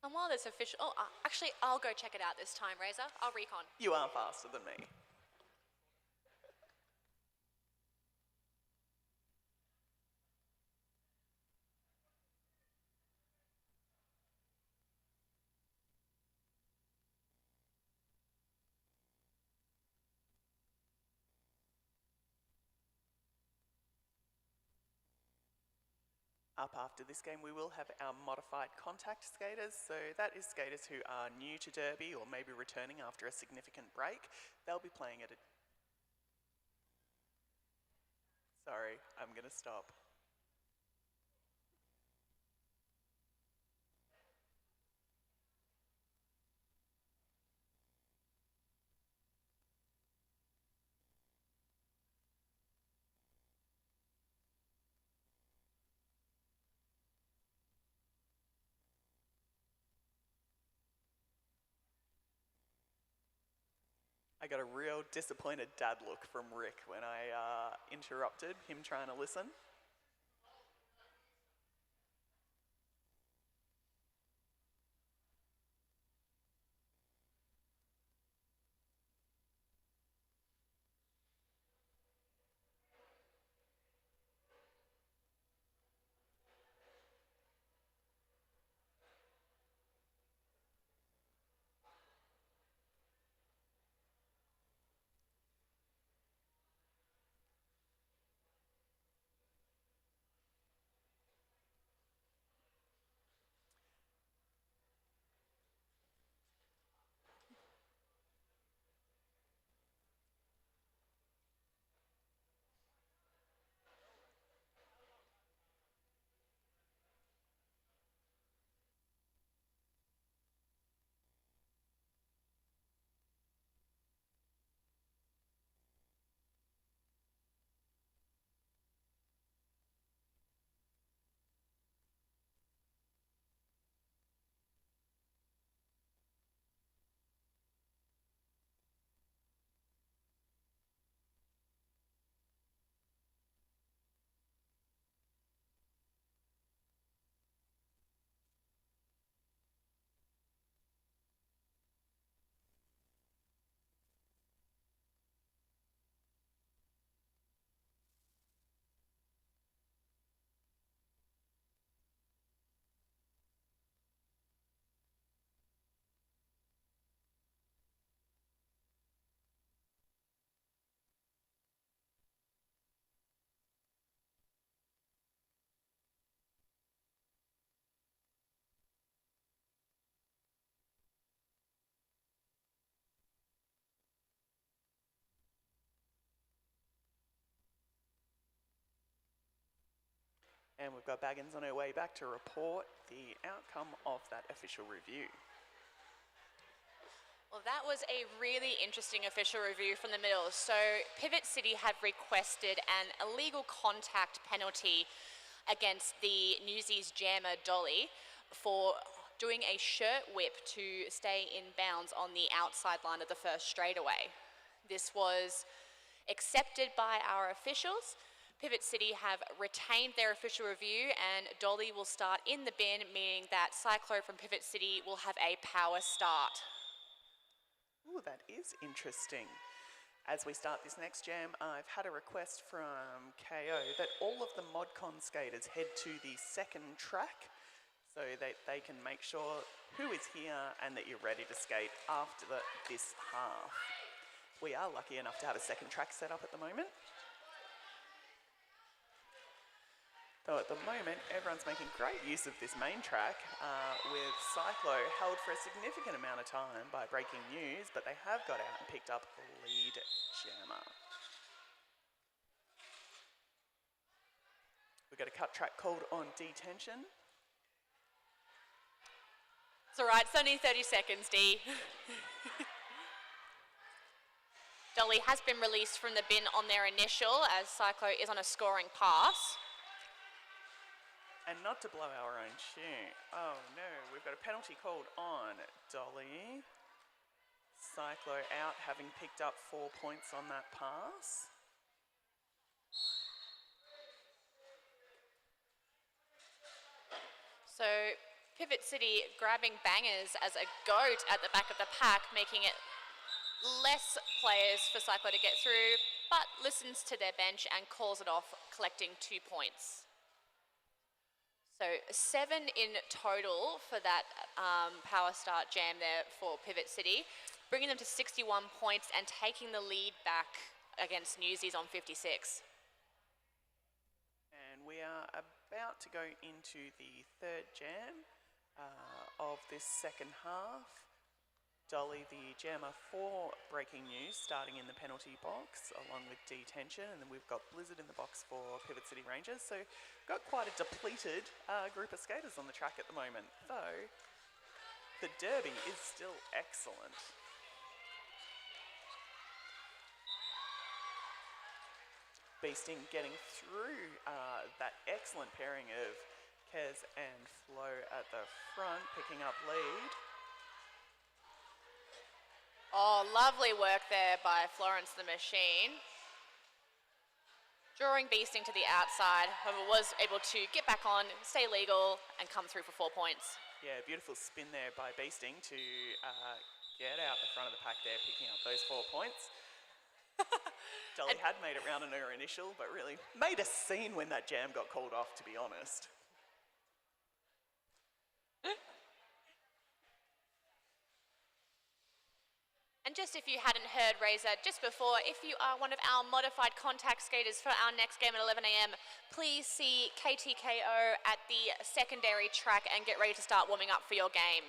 [SPEAKER 1] And while this official... Oh, actually, I'll go check it out this time, Razor. I'll recon.
[SPEAKER 2] You are faster than me. Up after this game, we will have our modified contact skaters. So that is skaters who are new to Derby or maybe returning after a significant break. They'll be playing at a... Sorry, I'm going to stop. I got a real disappointed dad look from Rick when I interrupted him trying to listen. And we've got Baggins on her way back to report the outcome of that official review.
[SPEAKER 1] Well, that was a really interesting official review from the middle. So Pivot City have requested an illegal contact penalty against the Newsies jammer Dolly for doing a shirt whip to stay in bounds on the outside line of the first straightaway. This was accepted by our officials. Pivot City have retained their official review and Dolly will start in the bin, meaning that Cyclo from Pivot City will have a power start.
[SPEAKER 2] Ooh, that is interesting. As we start this next jam, I've had a request from KO that all of the ModCon skaters head to the second track so that they can make sure who is here and that you're ready to skate after this half. We are lucky enough to have a second track set up at the moment. Though at the moment, everyone's making great use of this main track, with Cyclo held for a significant amount of time by breaking news, but they have got out and picked up the lead jammer. We've got a cut track called on detention.
[SPEAKER 1] It's all right, it's only 30 seconds, D. Dolly has been released from the bin on their initial as Cyclo is on a scoring pass.
[SPEAKER 2] And not to blow our own tune. Oh no, we've got a penalty called on Dolly. Cyclo out, having picked up 4 points on that pass.
[SPEAKER 1] So Pivot City grabbing bangers as a goat at the back of the pack, making it less players for Cyclo to get through, but listens to their bench and calls it off, collecting 2 points. So 7 in total for that power start jam there for Pivot City, bringing them to 61 points and taking the lead back against Newsies on 56.
[SPEAKER 2] And we are about to go into the third jam of this second half. Dolly, the jammer for breaking news, starting in the penalty box along with detention, and then we've got Blizzard in the box for Pivot City Rangers. So got quite a depleted group of skaters on the track at the moment, though the derby is still excellent. Beasting getting through that excellent pairing of Kez and Flo at the front, picking up lead.
[SPEAKER 1] Oh, lovely work there by Florence the Machine. Drawing Beasting to the outside, however was able to get back on, stay legal, and come through for 4 points.
[SPEAKER 2] Yeah, beautiful spin there by Beasting to get out the front of the pack there, picking up those 4 points. Dolly had made it round on her initial, but really made a scene when that jam got called off, to be honest.
[SPEAKER 1] And just if you hadn't heard, Razor, just before, if you are one of our modified contact skaters for our next game at 11 a.m, please see KTKO at the secondary track and get ready to start warming up for your game.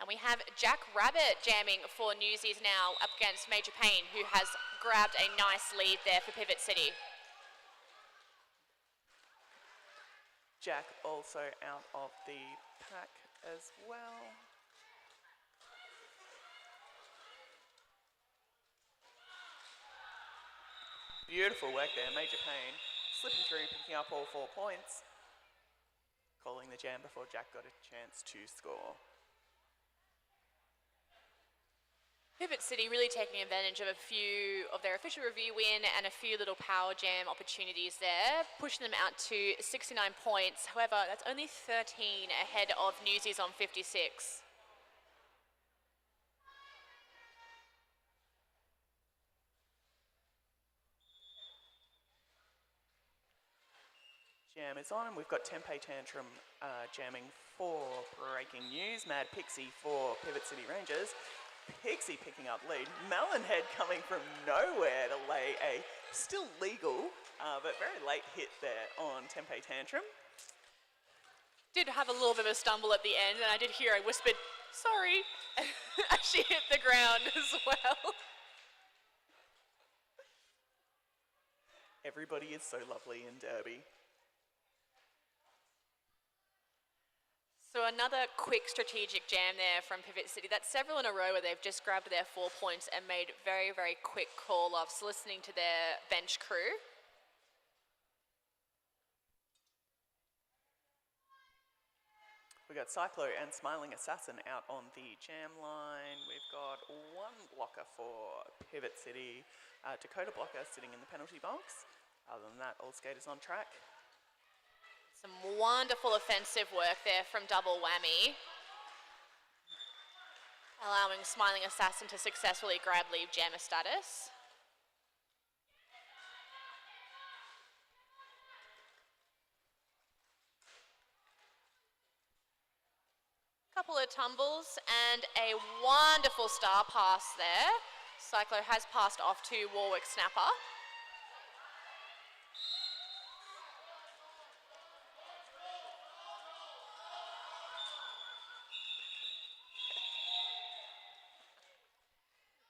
[SPEAKER 1] And we have Jack Rabbit jamming for Newsies now up against Major Payne, who has grabbed a nice lead there for Pivot City.
[SPEAKER 2] Jack also out of the pack as well. Beautiful work there, Major Payne. Slipping through, picking up all 4 points. Calling the jam before Jack got a chance to score.
[SPEAKER 1] Pivot City really taking advantage of a few of their official review win and a few little power jam opportunities there, pushing them out to 69 points. However, that's only 13 ahead of Newsies on 56.
[SPEAKER 2] Jam is on, and we've got Tempe Tantrum jamming for breaking news. Mad Pixie for Pivot City Rangers. Pixie picking up lead. Melonhead coming from nowhere to lay a still legal but very late hit there on Tempe Tantrum.
[SPEAKER 1] Did have a little bit of a stumble at the end, and I did hear I whispered, sorry, as she hit the ground as well.
[SPEAKER 2] Everybody is so lovely in Derby.
[SPEAKER 1] So another quick strategic jam there from Pivot City. That's several in a row where they've just grabbed their 4 points and made very, very quick call-offs, listening to their bench crew.
[SPEAKER 2] We've got Cyclo and Smiling Assassin out on the jam line. We've got one blocker for Pivot City. Dakota blocker sitting in the penalty box. Other than that, all skaters on track.
[SPEAKER 1] Some wonderful offensive work there from Double Whammy, allowing Smiling Assassin to successfully grab leave jammer status. Couple of tumbles and a wonderful star pass there. Cyclo has passed off to Warwick Snapper.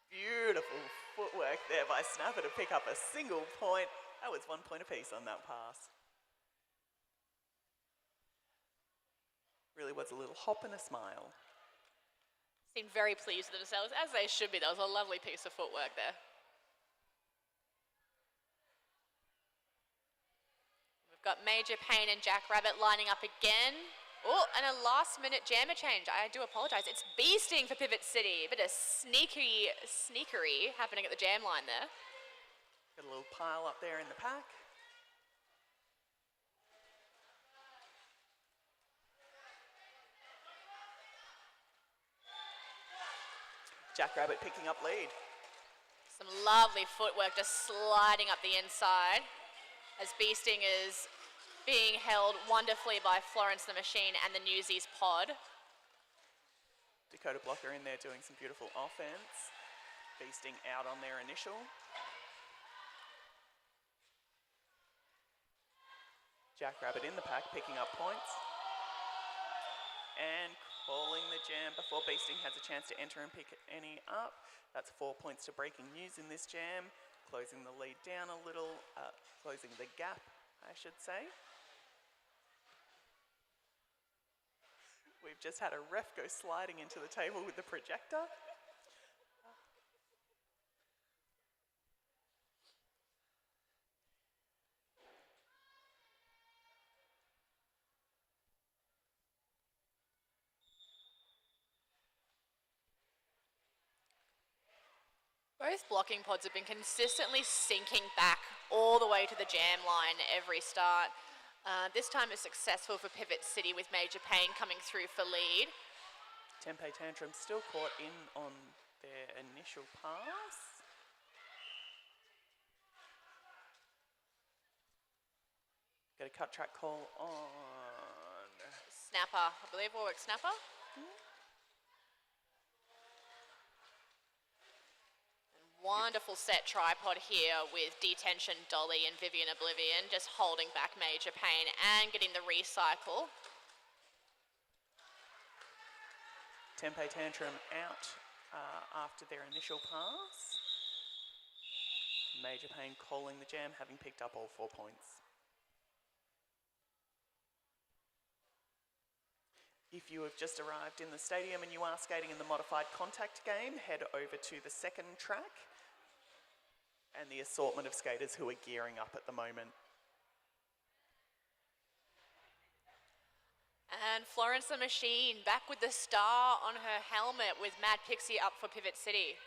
[SPEAKER 2] Beautiful footwork there by Snapper to pick up a single point. That was 1 point apiece on that pass. Really was a little hop and a smile.
[SPEAKER 1] Seemed very pleased with themselves, as they should be. That was a lovely piece of footwork there. We've got Major Payne and Jack Rabbit lining up again. Oh, and a last-minute jammer change. I do apologise. It's beasting for Pivot City. A bit of sneakery happening at the jam line there.
[SPEAKER 2] Got a little pile up there in the pack. Jackrabbit picking up lead.
[SPEAKER 1] Some lovely footwork just sliding up the inside as Beasting is being held wonderfully by Florence the Machine and the Newsies pod.
[SPEAKER 2] Dakota blocker in there doing some beautiful offense. Beasting out on their initial. Jackrabbit in the pack picking up points. And calling the jam before Beasting has a chance to enter and pick any up. That's 4 points to breaking news in this jam. Closing the lead down a little, closing the gap, I should say. We've just had a ref go sliding into the table with the projector.
[SPEAKER 1] Both blocking pods have been consistently sinking back all the way to the jam line every start. This time it's successful for Pivot City with Major Payne coming through for lead.
[SPEAKER 2] Tempe Tantrum still caught in on their initial pass. Get a cut track call on
[SPEAKER 1] Snapper, I believe Warwick Snapper. Wonderful set tripod here with Detention Dolly and Vivian Oblivion just holding back Major Payne and getting the recycle.
[SPEAKER 2] Tempe Tantrum out after their initial pass. Major Payne calling the jam, having picked up all 4 points. If you have just arrived in the stadium and you are skating in the modified contact game, head over to the second track and the assortment of skaters who are gearing up at the moment.
[SPEAKER 1] And Florence the Machine back with the star on her helmet with Mad Pixie up for Pivot City.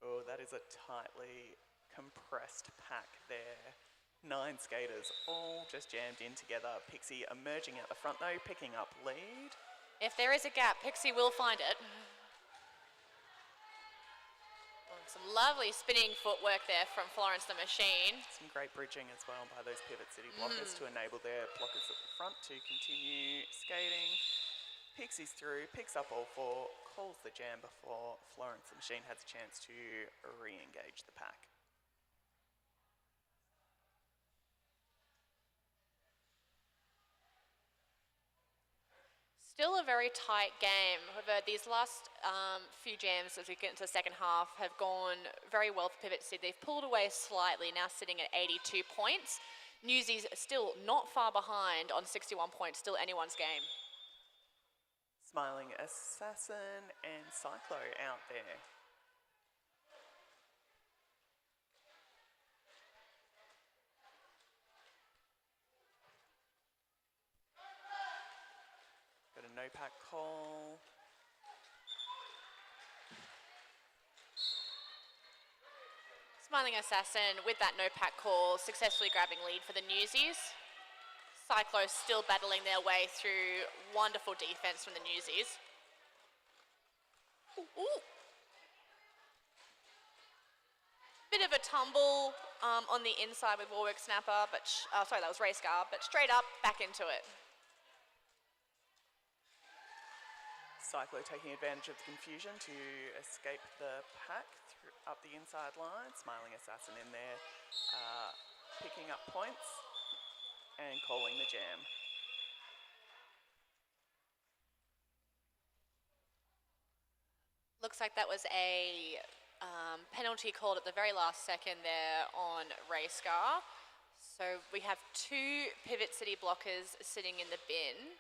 [SPEAKER 2] Oh, that is a tightly compressed pack there. 9 skaters all just jammed in together. Pixie emerging out the front though, picking up lead.
[SPEAKER 1] If there is a gap, Pixie will find it. Some lovely spinning footwork there from Florence the Machine.
[SPEAKER 2] Some great bridging as well by those Pivot City blockers to enable their blockers at the front to continue skating. Pixie's through, picks up all 4, calls the jam before Florence the Machine has a chance to re-engage the pack.
[SPEAKER 1] Still a very tight game. However, these last few jams as we get into the second half have gone very well for Pivot City. They've pulled away slightly, now sitting at 82 points. Newsies still not far behind on 61 points, still anyone's game.
[SPEAKER 2] Smiling Assassin and Cyclo out there. Got a no-pack call.
[SPEAKER 1] Smiling Assassin with that no-pack call, successfully grabbing lead for the Newsies. Cyclo still battling their way through wonderful defence from the Newsies. Ooh. Bit of a tumble on the inside with Warwick Snapper, but sorry, that was Race Guard, but straight up, back into it.
[SPEAKER 2] Cyclo taking advantage of the confusion to escape the pack up the inside line. Smiling Assassin in there, picking up points and calling the jam.
[SPEAKER 1] Looks like that was a penalty called at the very last second there on Racecar. So we have 2 Pivot City blockers sitting in the bin.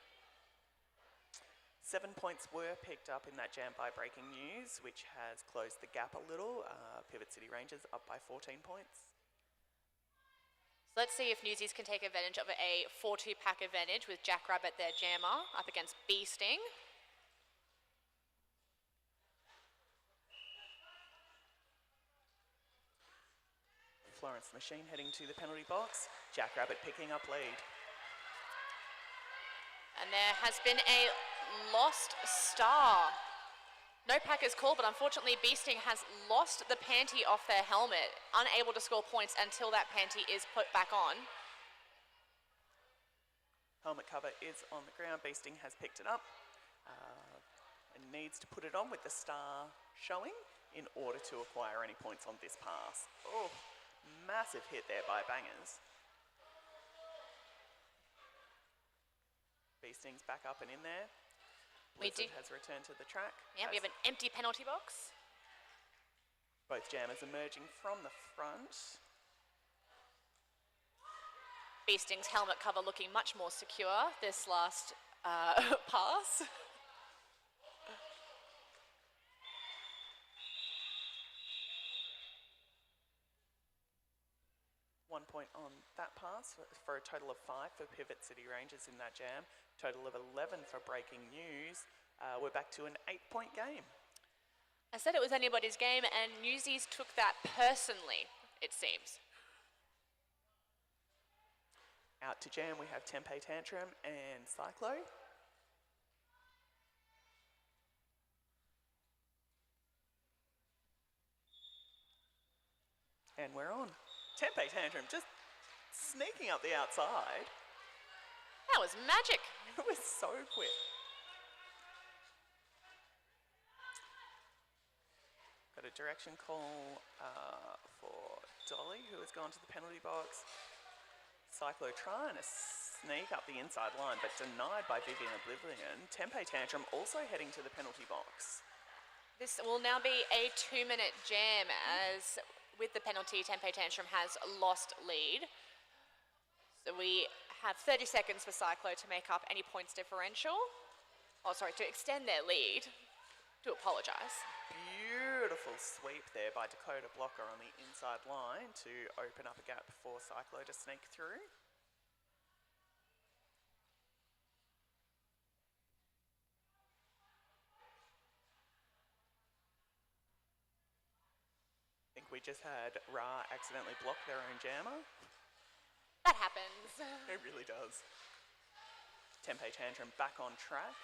[SPEAKER 2] 7 points were picked up in that jam by Breaking News, which has closed the gap a little. Pivot City Rangers up by 14 points.
[SPEAKER 1] So let's see if Newsies can take advantage of a 4-2 pack advantage with Jackrabbit, their jammer, up against Bee Sting.
[SPEAKER 2] Florence the Machine heading to the penalty box. Jackrabbit picking up lead.
[SPEAKER 1] And there has been a lost star. No pack is called, but unfortunately Bee Sting has lost the panty off their helmet, unable to score points until that panty is put back on.
[SPEAKER 2] Helmet cover is on the ground. Bee Sting has picked it up and needs to put it on with the star showing in order to acquire any points on this pass. Oh, massive hit there by Bangers. Bee Sting's back up and in there. Blizzard has returned to the track.
[SPEAKER 1] Yeah, we have an empty penalty box.
[SPEAKER 2] Both jammers emerging from the front.
[SPEAKER 1] Bee Sting's helmet cover looking much more secure this last pass.
[SPEAKER 2] One point on that pass for a total of 5 for Pivot City Rangers in that jam. Total of 11 for Breaking News. We're back to an 8-point game.
[SPEAKER 1] I said it was anybody's game, and Newsies took that personally, it seems.
[SPEAKER 2] Out to jam, we have Tempe Tantrum and Cyclo. And we're on. Tempe Tantrum just sneaking up the outside.
[SPEAKER 1] That was magic.
[SPEAKER 2] It was so quick. Got a direction call for Dolly, who has gone to the penalty box. Cyclo trying to sneak up the inside line, but denied by Vivian Oblivion. Tempe Tantrum also heading to the penalty box.
[SPEAKER 1] This will now be a 2-minute jam as with the penalty, Tempe Tantrum has lost lead. So we have 30 seconds for Cyclo to make up any points differential. Oh, sorry, to extend their lead. Do apologise.
[SPEAKER 2] Beautiful sweep there by Dakota Blocker on the inside line to open up a gap for Cyclo to sneak through. I think we just had Ra accidentally block their own jammer.
[SPEAKER 1] That happens.
[SPEAKER 2] It really does. Tempe Tantrum back on track.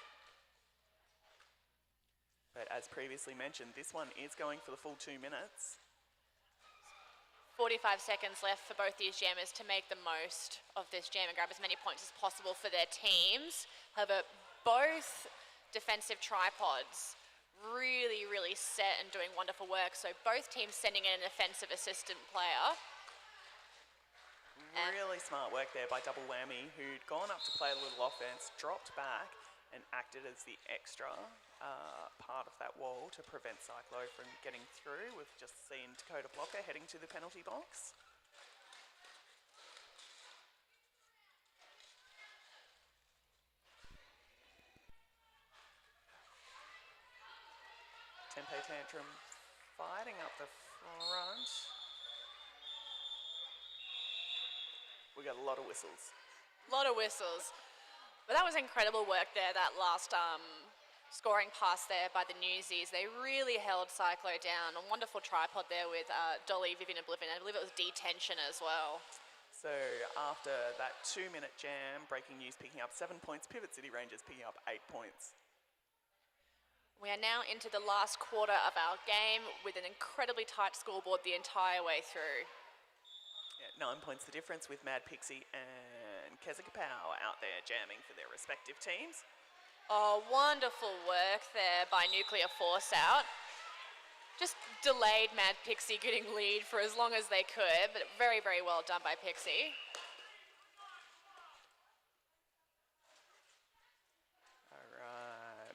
[SPEAKER 2] But as previously mentioned, this one is going for the full 2 minutes.
[SPEAKER 1] 45 seconds left for both these jammers to make the most of this jam and grab as many points as possible for their teams. However, both defensive tripods really, really set and doing wonderful work. So both teams sending in an offensive assistant player.
[SPEAKER 2] Really smart work there by Double Whammy, who'd gone up to play a little offense, dropped back, and acted as the extra part of that wall to prevent Cyclo from getting through. We've just seen Dakota Blocker heading to the penalty box. Tempe Tantrum fighting up the front. We got a lot of whistles.
[SPEAKER 1] A lot of whistles. But that was incredible work there, that last scoring pass there by the Newsies. They really held Cyclo down. A wonderful tripod there with Dolly, Vivian Oblivion. I believe it was detention as well.
[SPEAKER 2] So after that 2-minute jam, Breaking News picking up 7 points, Pivot City Rangers picking up 8 points.
[SPEAKER 1] We are now into the last quarter of our game with an incredibly tight scoreboard the entire way through.
[SPEAKER 2] Yeah, 9 points the difference with Mad Pixie and Keza Kapow out there jamming for their respective teams.
[SPEAKER 1] Oh, wonderful work there by Nuclear Force Out. Just delayed Mad Pixie getting lead for as long as they could, but very, very well done by Pixie.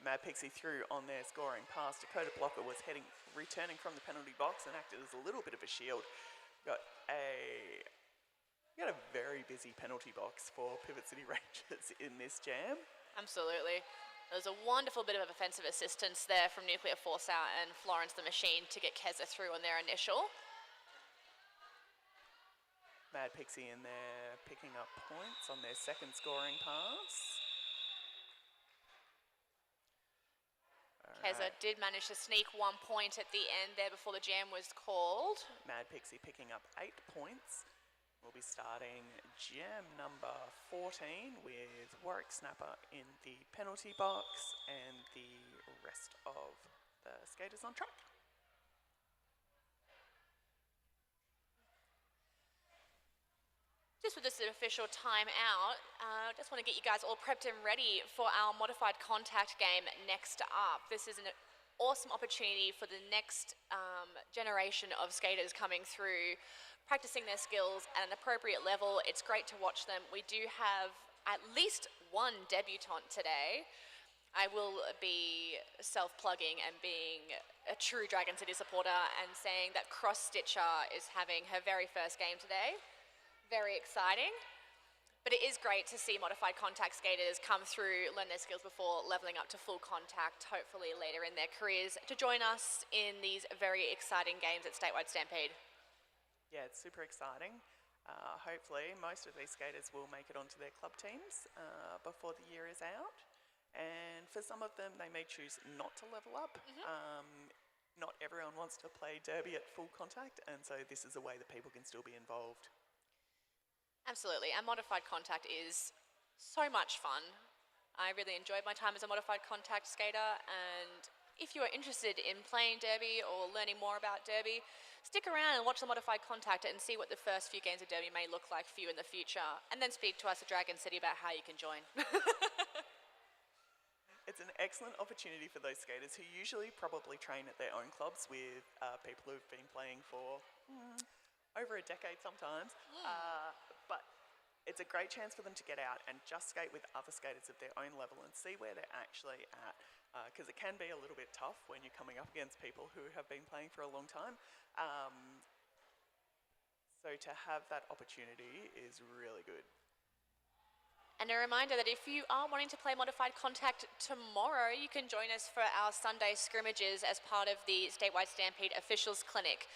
[SPEAKER 2] Mad Pixie threw on their scoring pass. Dakota Blocker was returning from the penalty box and acted as a little bit of a shield. Got a very busy penalty box for Pivot City Rangers in this jam.
[SPEAKER 1] Absolutely. There was a wonderful bit of offensive assistance there from Nuclear Force Out and Florence the Machine to get Keza through on their initial.
[SPEAKER 2] Mad Pixie in there picking up points on their second scoring pass.
[SPEAKER 1] Keza did manage to sneak 1 point at the end there before the jam was called.
[SPEAKER 2] Mad Pixie picking up 8 points. We'll be starting jam number 14 with Warwick Snapper in the penalty box and the rest of the skaters on track.
[SPEAKER 1] Just with this official time out, just want to get you guys all prepped and ready for our modified contact game next up. This is an awesome opportunity for the next generation of skaters coming through, practicing their skills at an appropriate level. It's great to watch them. We do have at least one debutante today. I will be self-plugging and being a true Dragon City supporter and saying that Cross Stitcher is having her very first game today. Very exciting. But it is great to see modified contact skaters come through, learn their skills before leveling up to full contact, hopefully later in their careers, to join us in these very exciting games at Statewide Stampede.
[SPEAKER 2] Yeah, it's super exciting. Hopefully most of these skaters will make it onto their club teams before the year is out. And for some of them, they may choose not to level up. Not everyone wants to play derby at full contact, and so this is a way that people can still be involved.
[SPEAKER 1] Absolutely, and modified contact is so much fun. I really enjoyed my time as a modified contact skater, and if you are interested in playing derby or learning more about derby, stick around and watch the modified contact and see what the first few games of derby may look like for you in the future, and then speak to us at Dragon City about how you can join.
[SPEAKER 2] It's an excellent opportunity for those skaters who usually probably train at their own clubs with people who've been playing for over a decade sometimes. But it's a great chance for them to get out and just skate with other skaters of their own level and see where they're actually at. Because it can be a little bit tough when you're coming up against people who have been playing for a long time. So to have that opportunity is really good.
[SPEAKER 1] And a reminder that if you are wanting to play modified contact tomorrow, you can join us for our Sunday scrimmages as part of the Statewide Stampede Officials Clinic.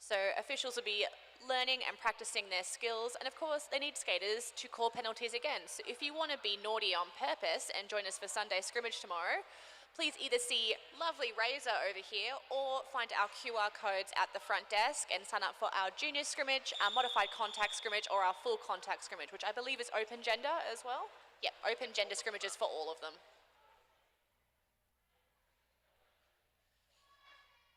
[SPEAKER 1] So officials will be learning and practicing their skills, and of course they need skaters to call penalties again. So if you want to be naughty on purpose and join us for Sunday scrimmage tomorrow, please either see lovely Razor over here or find our QR codes at the front desk and sign up for our junior scrimmage, our modified contact scrimmage, or our full contact scrimmage, which I believe is open gender as well. Yep, open gender scrimmages for all of them.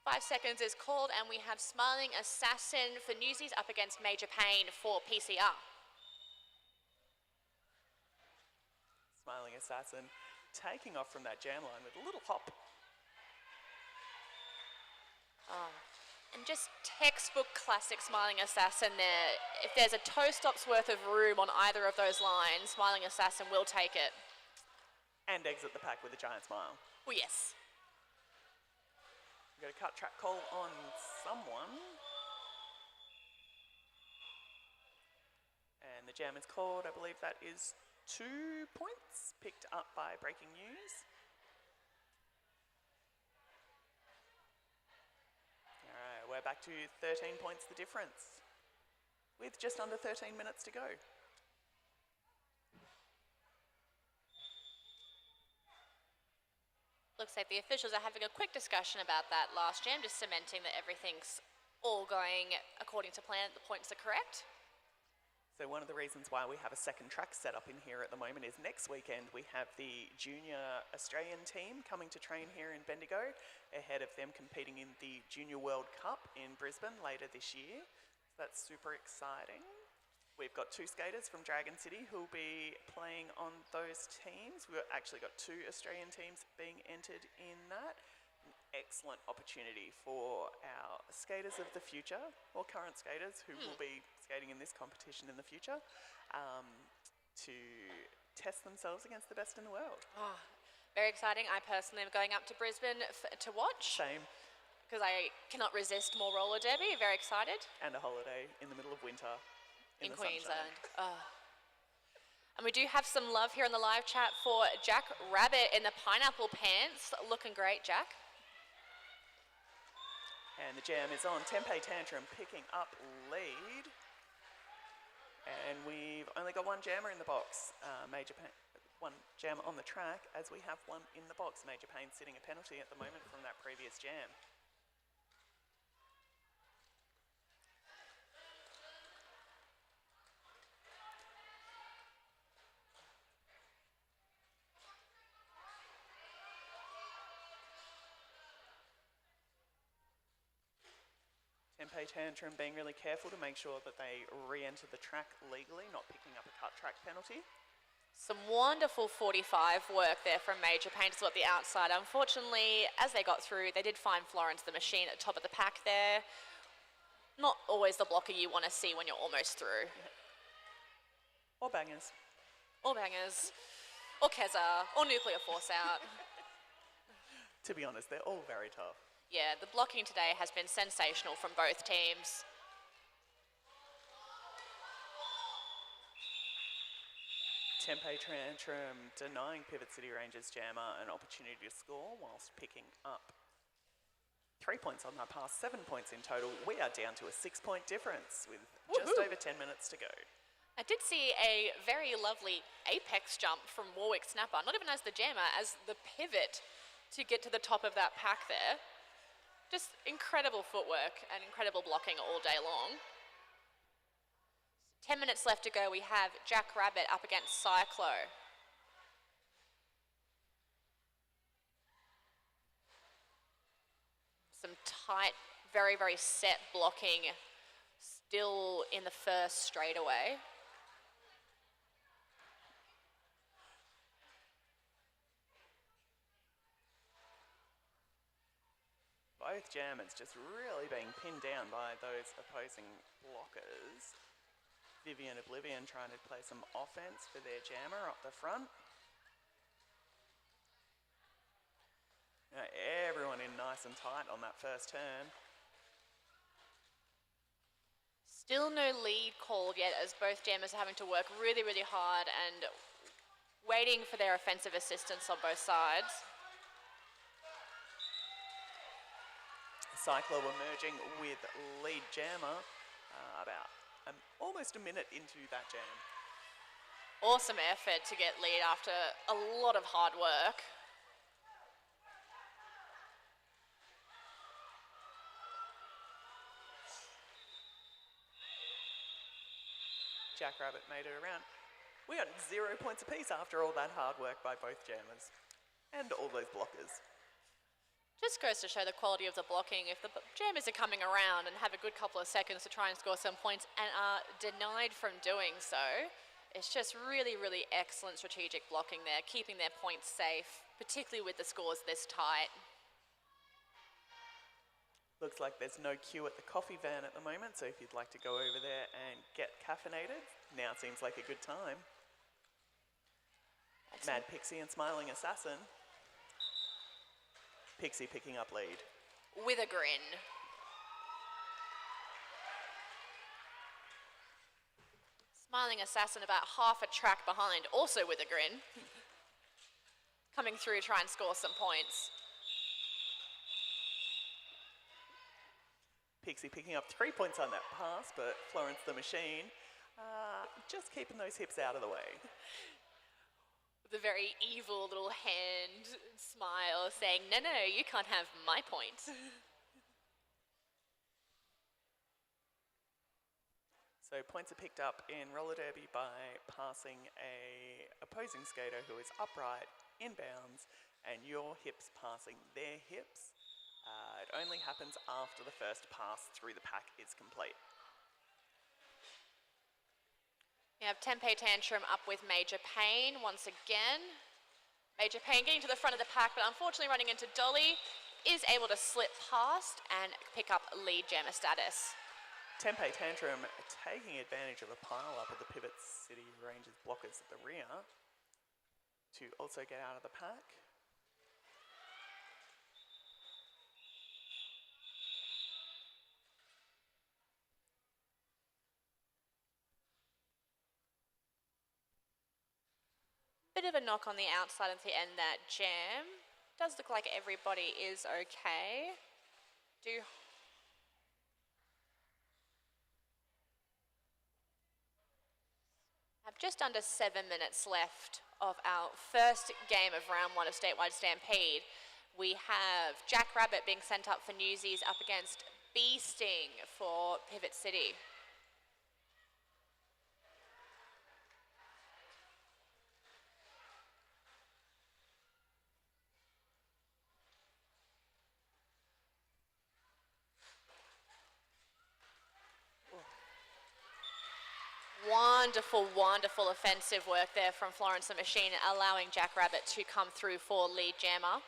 [SPEAKER 1] 5 seconds is called, and we have Smiling Assassin for Newsies up against Major Pain for PCR.
[SPEAKER 2] Smiling Assassin taking off from that jam line with a little hop.
[SPEAKER 1] And just textbook classic Smiling Assassin there. If there's a toe stop's worth of room on either of those lines, Smiling Assassin will take it.
[SPEAKER 2] and exit the pack with a giant smile.
[SPEAKER 1] Oh, yes.
[SPEAKER 2] We've got a cut track call on someone. And the jam is called. I believe that is 2 points picked up by Breaking News. All right, we're back to 13 points the difference with just under 13 minutes to go.
[SPEAKER 1] Looks like the officials are having a quick discussion about that last jam, just cementing that everything's all going according to plan, the points are correct.
[SPEAKER 2] So one of the reasons why we have a second track set up in here at the moment is next weekend we have the junior Australian team coming to train here in Bendigo ahead of them competing in the Junior World Cup in Brisbane later this year. So that's super exciting. We've got 2 skaters from Dragon City who will be playing on those teams. We've actually got 2 Australian teams being entered in that. An excellent opportunity for our skaters of the future, or current skaters who will be skating in this competition in the future, to test themselves against the best in the world.
[SPEAKER 1] Oh, very exciting. I personally am going up to Brisbane to watch.
[SPEAKER 2] Same.
[SPEAKER 1] Because I cannot resist more roller derby. Very excited.
[SPEAKER 2] And a holiday in the middle of winter. In
[SPEAKER 1] Queensland. And we do have some love here in the live chat for Jack Rabbit in the pineapple pants. Looking great, Jack.
[SPEAKER 2] And the jam is on. Tempeh Tantrum picking up lead. And we've only got 1 jammer in the box. One jammer on the track as we have 1 in the box. Major Pain sitting a penalty at the moment from that previous jam. Tempeh Tantrum being really careful to make sure that they re-enter the track legally, not picking up a cut track penalty.
[SPEAKER 1] Some wonderful 45 work there from Major Pain to sort the outside. Unfortunately, as they got through, they did find Florence the Machine at the top of the pack there. Not always the blocker you want to see when you're almost through.
[SPEAKER 2] Or bangers.
[SPEAKER 1] Or bangers. Or Keza. Or Nuclear Force Out.
[SPEAKER 2] To be honest, they're all very tough.
[SPEAKER 1] Yeah, the blocking today has been sensational from both teams.
[SPEAKER 2] Tempeh Tantrum denying Pivot City Rangers jammer an opportunity to score whilst picking up 3 points on that pass, 7 points in total. We are down to a 6-point difference with just over 10 minutes to go.
[SPEAKER 1] I did see a very lovely apex jump from Warwick Snapper, not even as the jammer, as the pivot to get to the top of that pack there. Just incredible footwork and incredible blocking all day long. 10 minutes left to go. We have Jack Rabbit up against Cyclo. Some tight, very, very set blocking still in the first straightaway.
[SPEAKER 2] Both jammers just really being pinned down by those opposing blockers. Vivian Oblivion trying to play some offense for their jammer up the front. Now, everyone in nice and tight on that first turn.
[SPEAKER 1] Still no lead called yet, as both jammers are having to work really, really hard and waiting for their offensive assistance on both sides.
[SPEAKER 2] Cyclo emerging with lead jammer about almost a minute into that jam.
[SPEAKER 1] Awesome effort to get lead after a lot of hard work.
[SPEAKER 2] Jack Rabbit made it around. We got 0 points apiece after all that hard work by both jammers and all those blockers.
[SPEAKER 1] Just goes to show the quality of the blocking. If the jammers are coming around and have a good couple of seconds to try and score some points and are denied from doing so, it's just really, really excellent strategic blocking there, keeping their points safe, particularly with the scores this tight.
[SPEAKER 2] Looks like there's no queue at the coffee van at the moment, so if you'd like to go over there and get caffeinated, now seems like a good time. Mad Pixie and Smiling Assassin. Pixie picking up lead.
[SPEAKER 1] With a grin. Smiling Assassin about half a track behind, also with a grin. Coming through to try and score some points.
[SPEAKER 2] Pixie picking up 3 points on that pass, but Florence the Machine just keeping those hips out of the way.
[SPEAKER 1] With a very evil little hand smile saying, no, no, you can't have my point.
[SPEAKER 2] So points are picked up in roller derby by passing a opposing skater who is upright, in bounds, and your hips passing their hips. It only happens after the first pass through the pack is complete.
[SPEAKER 1] We have Tempe Tantrum up with Major Pain once again. Major Pain getting to the front of the pack, but unfortunately running into Dolly, is able to slip past and pick up lead jammer status.
[SPEAKER 2] Tempe Tantrum taking advantage of a pile-up of the Pivot City Rangers blockers at the rear to also get out of the pack.
[SPEAKER 1] Bit of a knock on the outside at the end that jam. Does look like everybody is okay. Have just under 7 minutes left of our first game of round 1 of Statewide Stampede. We have Jack Rabbit being sent up for Newsies up against Bee Sting for Pivot City. Wonderful, wonderful offensive work there from Florence the Machine, allowing Jack Rabbit to come through for lead jammer.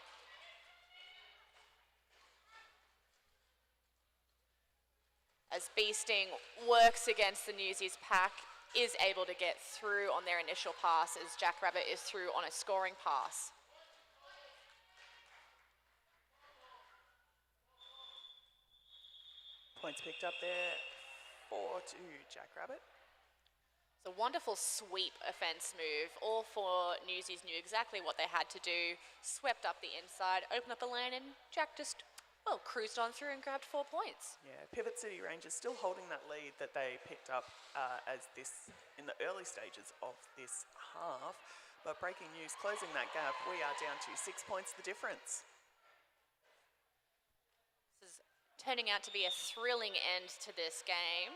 [SPEAKER 1] As Bee Sting works against the Newsies pack, is able to get through on their initial pass as Jack Rabbit is through on a scoring pass.
[SPEAKER 2] Points picked up there, 4 to Jack Rabbit.
[SPEAKER 1] It's a wonderful sweep offence move. All four Newsies knew exactly what they had to do, swept up the inside, opened up a lane, and Jack just, well, cruised on through and grabbed 4 points.
[SPEAKER 2] Yeah, Pivot City Rangers still holding that lead that they picked up in the early stages of this half. But breaking news, closing that gap, we are down to 6 points the difference.
[SPEAKER 1] This is turning out to be a thrilling end to this game.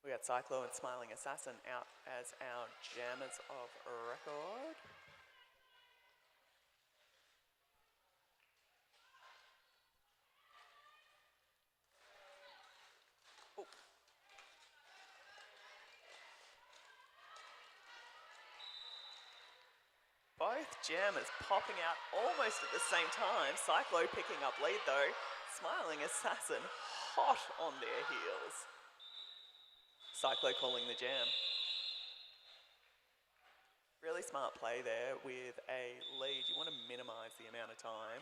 [SPEAKER 2] We got Cyclo and Smiling Assassin out as our jammers of record. Ooh. Both jammers popping out almost at the same time. Cyclo picking up lead though. Smiling Assassin hot on their heels. Cyclo calling the jam. Really smart play there with a lead. You want to minimise the amount of time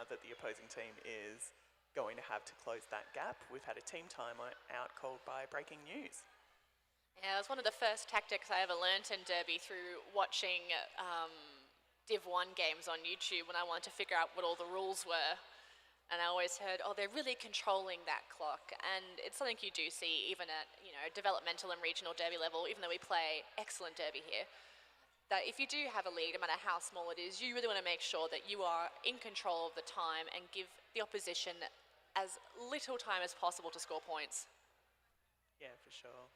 [SPEAKER 2] that the opposing team is going to have to close that gap. We've had a team timer out called by breaking news.
[SPEAKER 1] Yeah, it was one of the first tactics I ever learnt in Derby through watching Div 1 games on YouTube when I wanted to figure out what all the rules were. And I always heard, oh, they're really controlling that clock. And it's something you do see even at, developmental and regional derby level, even though we play excellent derby here, that if you do have a lead, no matter how small it is, you really want to make sure that you are in control of the time and give the opposition as little time as possible to score points.
[SPEAKER 2] Yeah, for sure.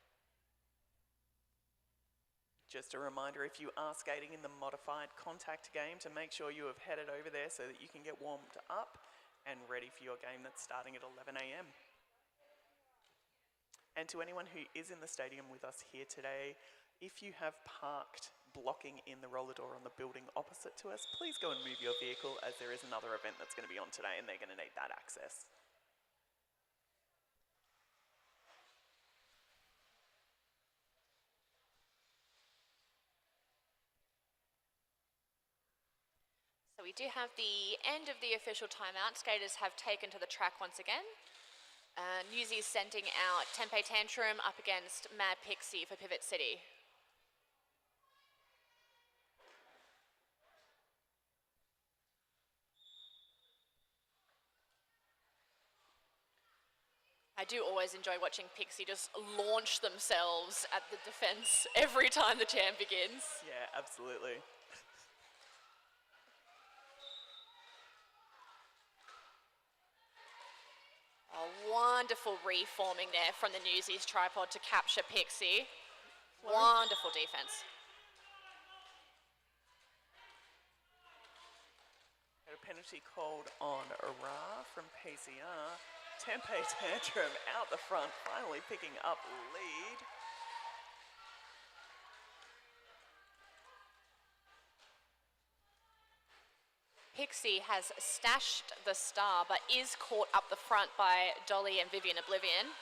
[SPEAKER 2] Just a reminder, if you are skating in the modified contact game, to make sure you have headed over there so that you can get warmed up and ready for your game that's starting at 11 a.m. And to anyone who is in the stadium with us here today, if you have parked blocking in the roller door on the building opposite to us, please go and move your vehicle as there is another event that's going to be on today and they're going to need that access.
[SPEAKER 1] We do have the end of the official timeout. Skaters have taken to the track once again. Newsies sending out Tempe Tantrum up against Mad Pixie for Pivot City. I do always enjoy watching Pixie just launch themselves at the defence every time the jam begins.
[SPEAKER 2] Yeah, absolutely.
[SPEAKER 1] A wonderful reforming there from the Newsies tripod to capture Pixie. Wonderful defence.
[SPEAKER 2] A penalty called on Ra from PCR. Tempe Tantrum out the front, finally picking up lead.
[SPEAKER 1] Pixie has stashed the star, but is caught up the front by Dolly and Vivian Oblivion.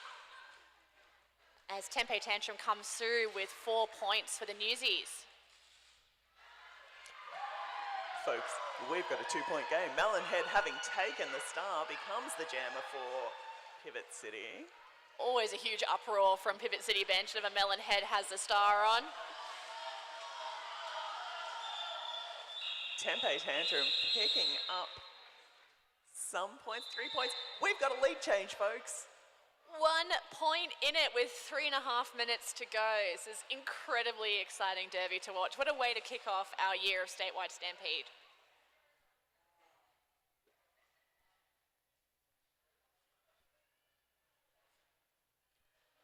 [SPEAKER 1] As Tempe Tantrum comes through with 4 points for the Newsies.
[SPEAKER 2] Folks, we've got a 2-point game. Melonhead, having taken the star, becomes the jammer for Pivot City.
[SPEAKER 1] Always a huge uproar from Pivot City bench if a Melonhead has the star on.
[SPEAKER 2] Tempe Tantrum picking up some points, 3 points. We've got a lead change, folks.
[SPEAKER 1] 1 point in it with 3.5 minutes to go. This is incredibly exciting derby to watch. What a way to kick off our year of Statewide Stampede.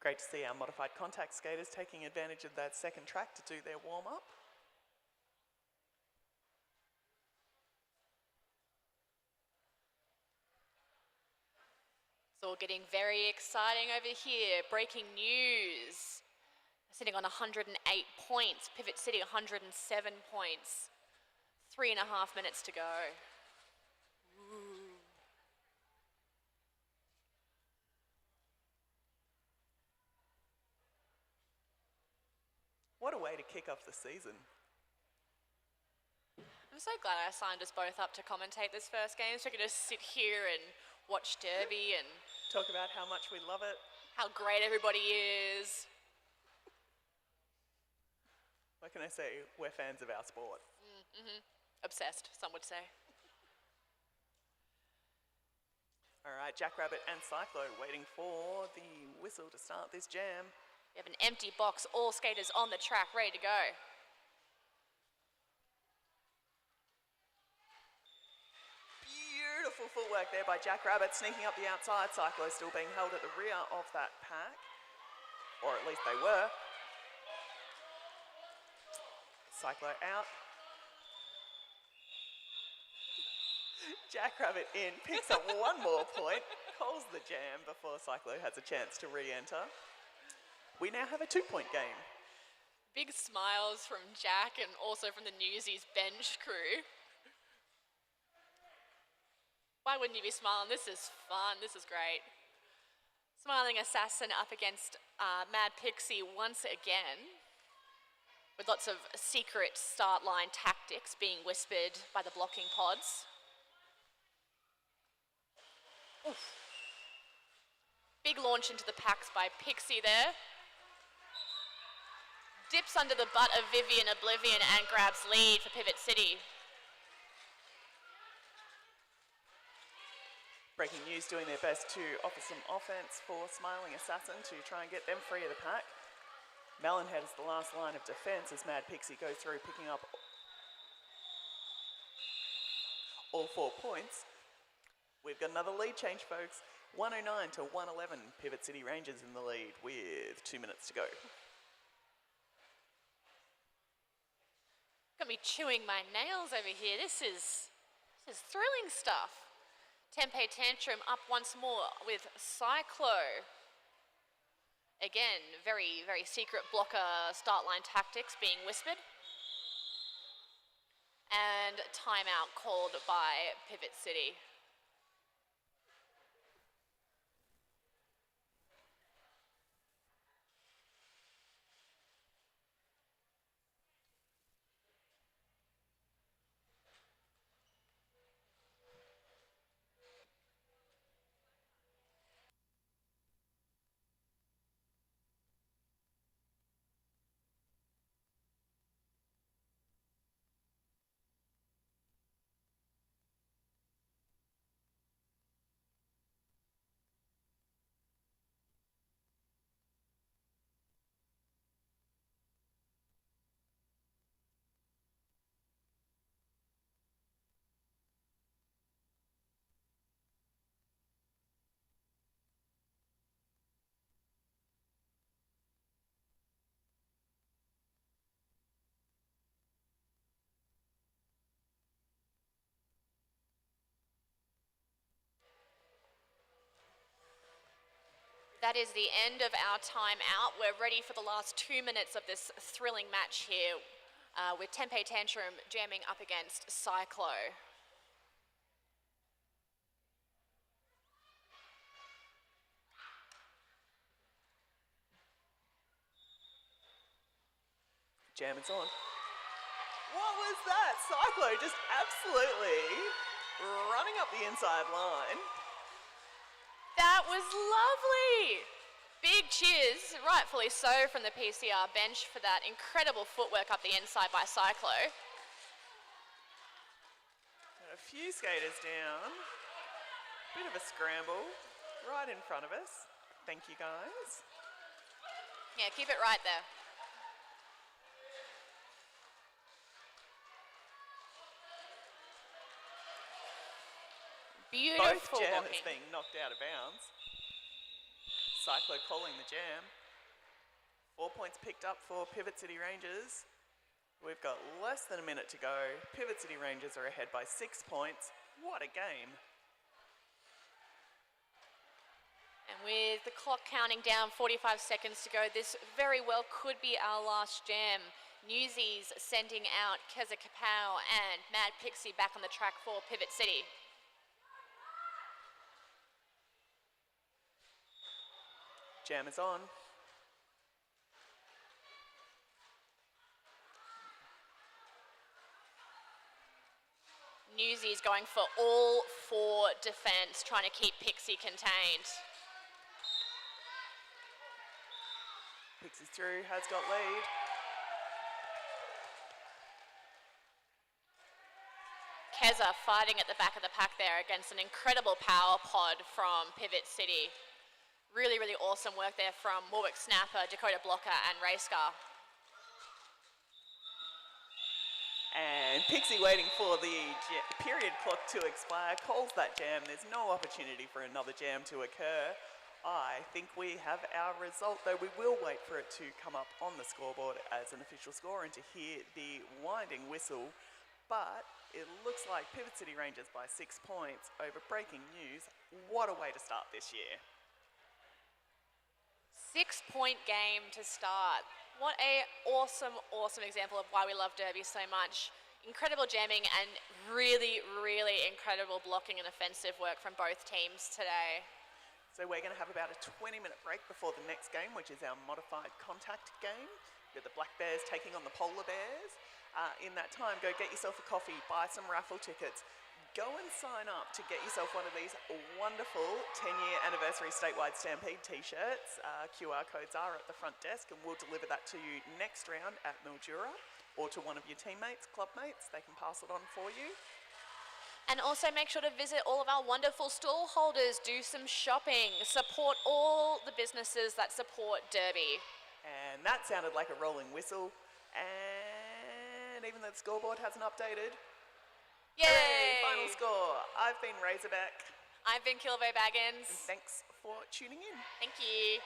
[SPEAKER 2] Great to see our modified contact skaters taking advantage of that second track to do their warm-up.
[SPEAKER 1] It's all getting very exciting over here. Breaking news. Sitting on 108 points. Pivot City 107 points. 3.5 minutes to go. Ooh.
[SPEAKER 2] What a way to kick off the season.
[SPEAKER 1] I'm so glad I signed us both up to commentate this first game, so I could just sit here and watch derby and
[SPEAKER 2] talk about how much we love it.
[SPEAKER 1] How great everybody is.
[SPEAKER 2] What can I say? We're fans of our sport.
[SPEAKER 1] Obsessed, some would say.
[SPEAKER 2] All right, Jackrabbit and Cyclo waiting for the whistle to start this jam.
[SPEAKER 1] We have an empty box, all skaters on the track, ready to go.
[SPEAKER 2] Beautiful footwork there by Jackrabbit, sneaking up the outside. Cyclo still being held at the rear of that pack, or at least they were. Cyclo out. Jackrabbit in, picks up 1 more point, calls the jam before Cyclo has a chance to re-enter. We now have a 2-point game.
[SPEAKER 1] Big smiles from Jack and also from the Newsies bench crew. Why wouldn't you be smiling? This is fun, this is great. Smiling Assassin up against Mad Pixie once again, with lots of secret start line tactics being whispered by the blocking pods. Oof. Big launch into the packs by Pixie there. Dips under the butt of Vivian Oblivion and grabs lead for Pivot City.
[SPEAKER 2] Breaking News doing their best to offer some offense for Smiling Assassin to try and get them free of the pack. Melonhead is the last line of defense as Mad Pixie goes through picking up all 4 points. We've got another lead change, folks. 109 to 111. Pivot City Rangers in the lead with 2 minutes to go.
[SPEAKER 1] Got me chewing my nails over here. This is thrilling stuff. Tempe Tantrum up once more with Cyclo. Again, very, very secret blocker start line tactics being whispered. And timeout called by Pivot City. That is the end of our timeout. We're ready for the last 2 minutes of this thrilling match here with Tempe Tantrum jamming up against Cyclo.
[SPEAKER 2] Jam is on. What was that? Cyclo just absolutely running up the inside line.
[SPEAKER 1] That was lovely. Big cheers, rightfully so, from the PCR bench for that incredible footwork up the inside by Cyclo.
[SPEAKER 2] A few skaters down. Bit of a scramble right in front of us. Thank you, guys.
[SPEAKER 1] Yeah, keep it right there. Beautiful
[SPEAKER 2] Both jam
[SPEAKER 1] walking.
[SPEAKER 2] is being knocked out of bounds. Cyclo calling the jam. 4 points picked up for Pivot City Rangers. We've got less than a minute to go. Pivot City Rangers are ahead by 6 points. What a game.
[SPEAKER 1] And with the clock counting down, 45 seconds to go, this very well could be our last jam. Newsies sending out Keza Kapow and Mad Pixie back on the track for Pivot City.
[SPEAKER 2] Jam is on.
[SPEAKER 1] Newsies going for all four defence, trying to keep Pixie contained.
[SPEAKER 2] Pixie's through, has got lead.
[SPEAKER 1] Keza fighting at the back of the pack there against an incredible power pod from Pivot City. Really, really awesome work there from Warwick Snapper, Dakota Blocker and Racecar.
[SPEAKER 2] And Pixie waiting for the period clock to expire, calls that jam. There's no opportunity for another jam to occur. I think we have our result, though we will wait for it to come up on the scoreboard as an official score and to hear the winding whistle. But it looks like Pivot City Rangers by 6 points over breaking news. What a way to start this year.
[SPEAKER 1] 6-point game to start. What a awesome, awesome example of why we love Derby so much. Incredible jamming and really, really incredible blocking and offensive work from both teams today.
[SPEAKER 2] So we're going to have about a 20-minute break before the next game, which is our modified contact game. With the Black Bears taking on the Polar Bears. In that time, go get yourself a coffee, buy some raffle tickets. Go and sign up to get yourself one of these wonderful 10-year anniversary Statewide Stampede t-shirts. QR codes are at the front desk and we'll deliver that to you next round at Mildura or to one of your teammates, clubmates. They can pass it on for you.
[SPEAKER 1] And also make sure to visit all of our wonderful stall holders, do some shopping, support all the businesses that support Derby.
[SPEAKER 2] And that sounded like a rolling whistle. And even though the scoreboard hasn't updated,
[SPEAKER 1] yay!
[SPEAKER 2] Hooray, final score. I've been Razorback.
[SPEAKER 1] I've been Kilvo Baggins.
[SPEAKER 2] And thanks for tuning in.
[SPEAKER 1] Thank you.